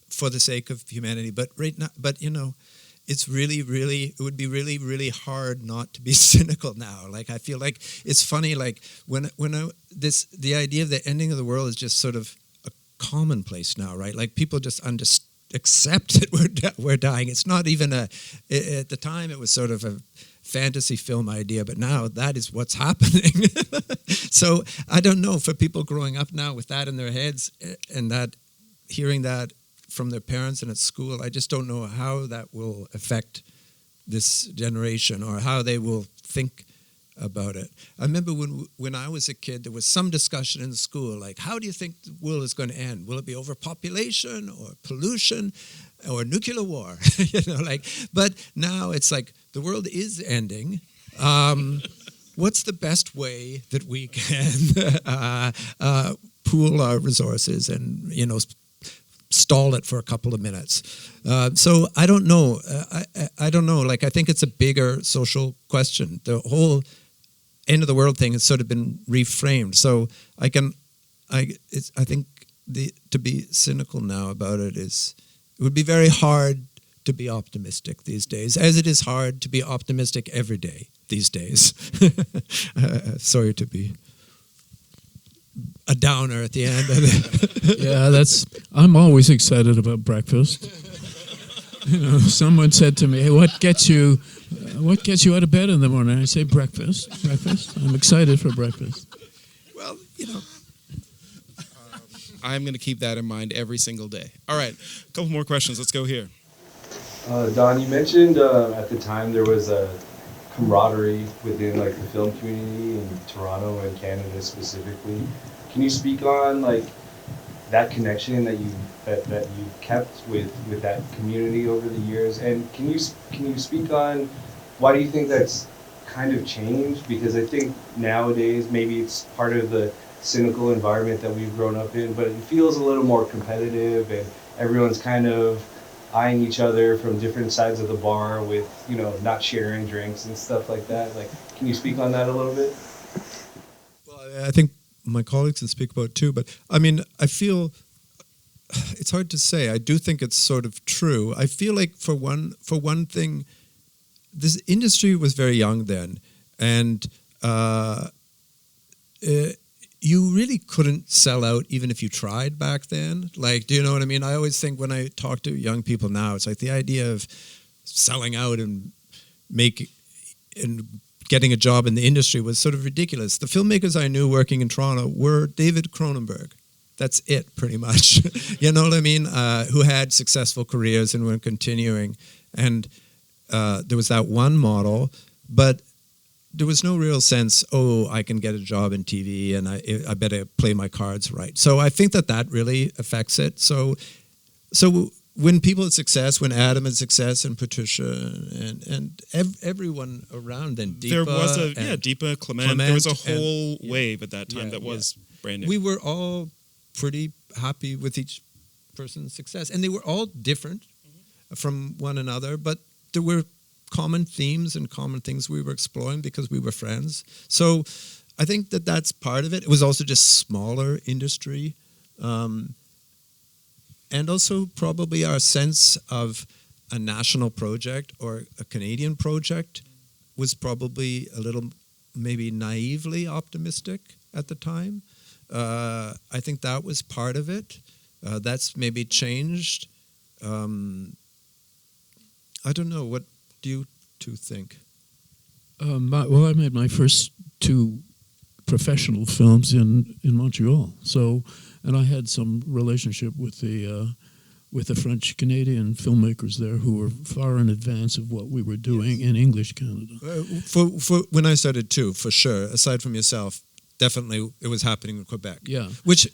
S2: for the sake of humanity. But right now, but it's really, really, it would be really, really hard not to be cynical now. Like, I feel like it's funny, like the idea of the ending of the world is just sort of a commonplace now, right? Like, people just accept that we're dying. It's not even at the time it was sort of a fantasy film idea, but now that is what's happening. So I don't know, for people growing up now with that in their heads and that hearing that from their parents and at school, I just don't know how that will affect this generation or how they will think about it. I remember when I was a kid, there was some discussion in school, like, how do you think the world is going to end? Will it be overpopulation or pollution or nuclear war? But now it's like the world is ending. What's the best way that we can pool our resources and stall it for a couple of minutes? So I don't know. I don't know. Like, I think it's a bigger social question. The whole end of the world thing has sort of been reframed. So I think to be cynical now about it would be very hard to be optimistic these days, as it is hard to be optimistic every day these days. Sorry to be a downer at the end of it.
S4: Yeah, I'm always excited about breakfast. Someone said to me, "Hey, what gets you out of bed in the morning?" I say, breakfast. I'm excited for breakfast.
S2: Well,
S1: I'm going to keep that in mind every single day. All right, a couple more questions. Let's go here.
S5: Don, you mentioned at the time there was a camaraderie within the film community in Toronto and Canada specifically. Can you speak on that connection that you kept with that community over the years? And can you speak on why do you think that's kind of changed? Because I think nowadays maybe it's part of the cynical environment that we've grown up in, but it feels a little more competitive and everyone's kind of eyeing each other from different sides of the bar with, not sharing drinks and stuff like that. Can you speak on that a little bit?
S2: Well, I think my colleagues can speak about it too, but I mean, I feel it's hard to say. I do think it's sort of true. I feel like for one thing, this industry was very young then, and you really couldn't sell out even if you tried back then. Do you know what I mean? I always think when I talk to young people now, it's like the idea of selling out and getting a job in the industry was sort of ridiculous. The filmmakers I knew working in Toronto were David Cronenberg. That's it, pretty much. You know what I mean? Who had successful careers and were continuing. And there was that one model, but there was no real sense, I can get a job in TV and I better play my cards right. So I think that really affects it. So when people had success, when Adam had success and Patricia and everyone around then, Deepa.
S1: There was Deepa, Clement. There was a whole wave at that time that was brand new.
S2: We were all pretty happy with each person's success. And they were all different from one another, but there were common themes and common things we were exploring because we were friends. So I think that's part of it. It was also just smaller industry. And also probably our sense of a national project or a Canadian project was probably a little maybe naively optimistic at the time. I think that was part of it. That's maybe changed. I don't know. What do you two think?
S4: I made my first two professional films in Montreal. So, and I had some relationship with the French Canadian filmmakers there who were far in advance of what we were doing in English Canada.
S2: For when I started too, for sure. Aside from yourself, definitely it was happening in Quebec.
S4: Yeah,
S2: which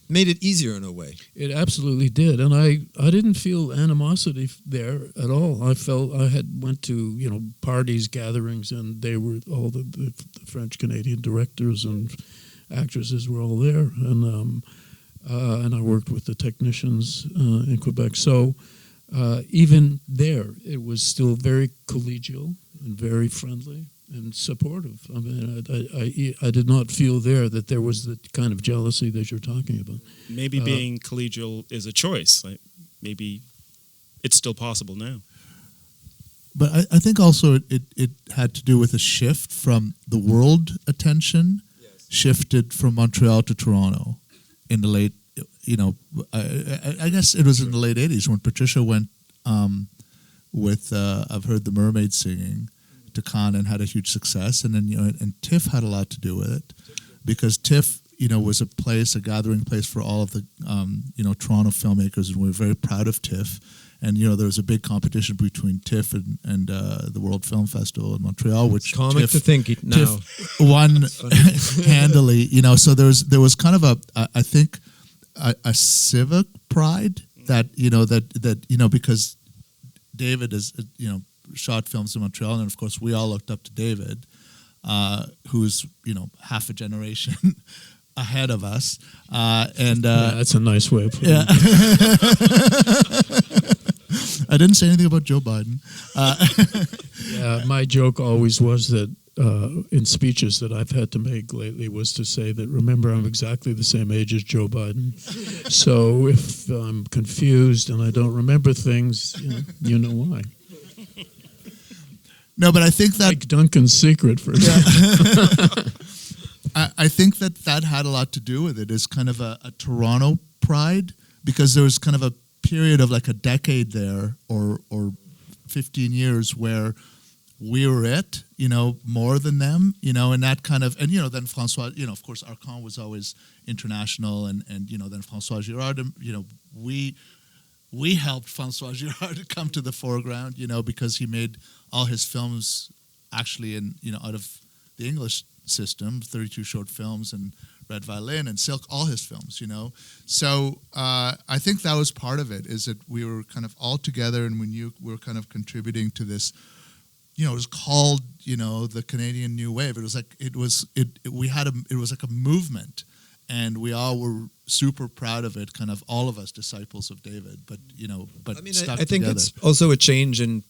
S2: made it easier in a way.
S4: It absolutely did, and I didn't feel animosity there at all. I felt I went to parties, gatherings, and they were all the French Canadian directors and actresses were all there, and and I worked with the technicians in Quebec. So even there, it was still very collegial and very friendly and supportive. I mean, I did not feel that there was the kind of jealousy that you're talking about.
S1: Maybe being collegial is a choice. Like maybe it's still possible now.
S3: But I think also it had to do with a shift from the world attention, shifted from Montreal to Toronto in the late, I guess it was in the late 80s when Patricia went with, I've heard the Mermaid singing, to Cannes and had a huge success. And then, and TIFF had a lot to do with it because TIFF, was a gathering place for all of the, Toronto filmmakers, and we were very proud of TIFF. And there was a big competition between TIFF and the World Film Festival in Montreal, which
S2: comic
S3: TIFF,
S2: to think now
S3: TIFF won handily. So there was kind of I think a civic pride that because David is shot films in Montreal, and of course we all looked up to David, who's half a generation ahead of us, and
S4: that's a nice way of putting it.
S3: I didn't say anything about Joe Biden.
S4: Yeah, my joke always was that in speeches that I've had to make lately was to say that, remember, I'm exactly the same age as Joe Biden. So if I'm confused and I don't remember things, you know why.
S3: No, but I think that...
S4: Like Duncan's Secret, for example.
S3: I think that had a lot to do with it. It's kind of a Toronto pride, because there was kind of a period of like a decade there or 15 years where we were it, more than them, and that kind of, and, then Francois, of course, Arcand was always international, and then Francois Girard, we helped Francois Girard to come to the foreground, because he made all his films actually in, out of the English system, 32 short films and Red Violin and Silk, all his films, So I think that was part of it, is that we were kind of all together, and we were kind of contributing to this, it was called, the Canadian New Wave. It was like, it was like a movement, and we all were super proud of it, kind of all of us disciples of David, but stuck
S2: I think
S3: together.
S2: it's also a change in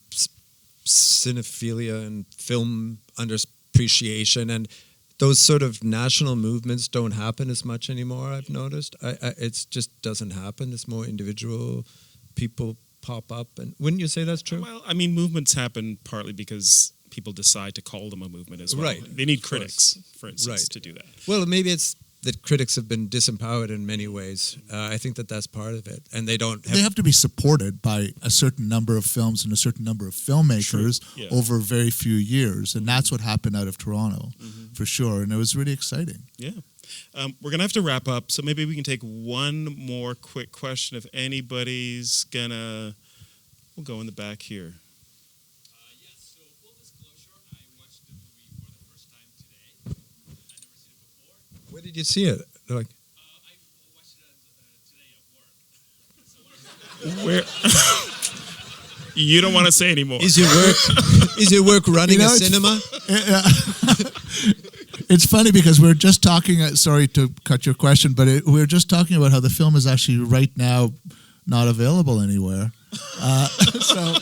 S2: cinephilia and film appreciation, and those sort of national movements don't happen as much anymore, I've noticed. It just doesn't happen. It's more individual people pop up. And wouldn't you say that's true?
S1: Well, I mean, movements happen partly because people decide to call them a movement as well.
S2: Right.
S1: They need critics, for instance,
S2: Right.
S1: to do that.
S2: Well, maybe it's that critics have been disempowered in many ways. I think that's part of it. And they have
S3: to be supported by a certain number of films and a certain number of filmmakers
S1: Yeah.
S3: over very few years. And that's what happened out of Toronto, for sure. And it was really exciting.
S1: Yeah. We're going to have to wrap up, so maybe we can take one more quick question if anybody's going to... We'll go in the back here.
S6: Yes, so full disclosure, I watched the movie for the first time today. I've never seen it before.
S2: Where did you see it?
S6: I watched it today at work.
S1: Where? You don't want to say anymore.
S2: Is your work running a cinema?
S3: It's funny because we're just talking, sorry to cut your question, but we're just talking about how the film is actually right now not available anywhere. So...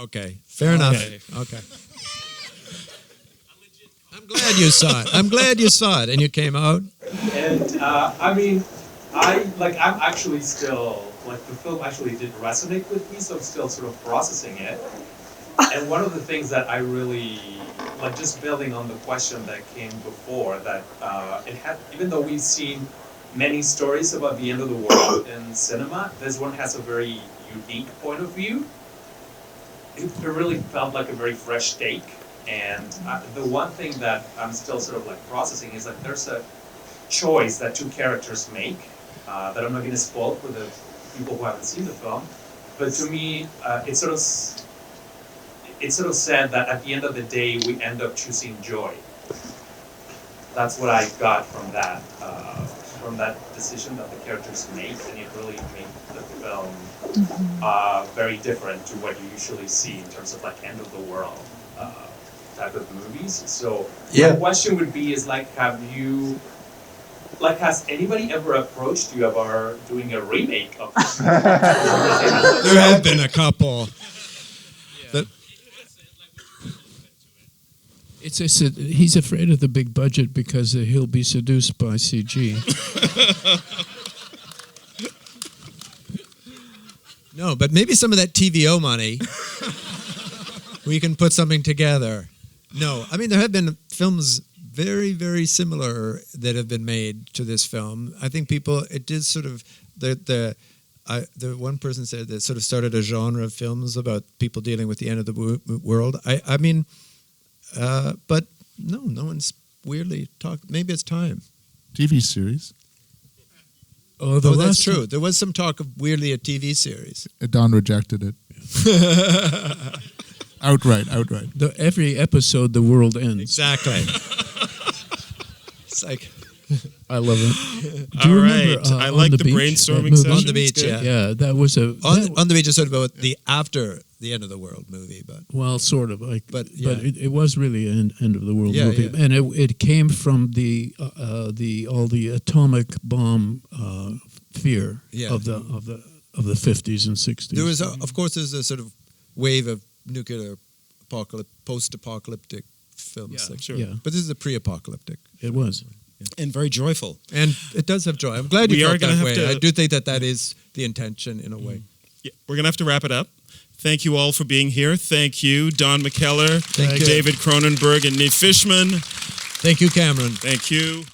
S2: Okay, fair enough. Okay. I'm glad you saw it. I'm glad you saw it and you came out.
S5: And I'm actually still, the film actually did resonate with me, so I'm still sort of processing it. And one of the things that I really, just building on the question that came before, that even though we've seen many stories about the end of the world in cinema, this one has a very unique point of view. It really felt like a very fresh take. And the one thing that I'm still sort of processing is that there's a choice that two characters make that I'm not going to spoil for the people who haven't seen the film. But to me, it sort of said that at the end of the day, we end up choosing joy. That's what I got from that decision that the characters make, and it really made the film very different to what you usually see in terms of end of the world type of movies. So
S2: Yeah.
S5: my question would be is like, has anybody ever approached you about doing a remake of this?
S2: There have been a couple.
S4: It's he's afraid of the big budget because he'll be seduced by CG.
S2: No, but maybe some of that TVO money, we can put something together. No, I mean, there have been films very, very similar that have been made to this film. I think it is sort of, the one person said that sort of started a genre of films about people dealing with the end of the world. I mean, but no one's weirdly talked. Maybe it's time.
S3: TV series.
S4: Oh,
S2: That's true. There was some talk of weirdly a TV series.
S3: Don rejected it. outright.
S4: Every episode, the world ends.
S2: Exactly. It's like,
S4: I love it.
S1: All right. I like the
S4: beach,
S1: brainstorming
S4: that
S1: session.
S4: movie?
S2: On the beach,
S1: It's good.
S2: yeah.
S4: Yeah, that was
S2: on the beach is sort of about the after the end of the world movie, but
S4: well, sort of like,
S2: But, yeah.
S4: but it was really an end of the world
S2: Yeah,
S4: movie,
S2: yeah.
S4: and it came from all the atomic bomb fear
S2: Yeah.
S4: of the 50s and 60s.
S2: there was, of course, there's a sort of wave of nuclear post-apocalyptic films.
S1: Yeah,
S2: like-
S1: sure.
S4: Yeah,
S2: But this is a pre-apocalyptic,
S4: it was.
S1: And very joyful.
S2: and it does have joy. I'm glad you
S1: We are
S2: felt
S1: gonna
S2: that
S1: have
S2: way.
S1: to-
S2: I do think that is the intention in a way.
S1: Yeah, we're going to have to wrap it up. Thank you all for being here. Thank you, Don McKellar,
S2: Thank you.
S1: David Cronenberg, and Nate Fichman.
S2: Thank you, Cameron.
S1: Thank you.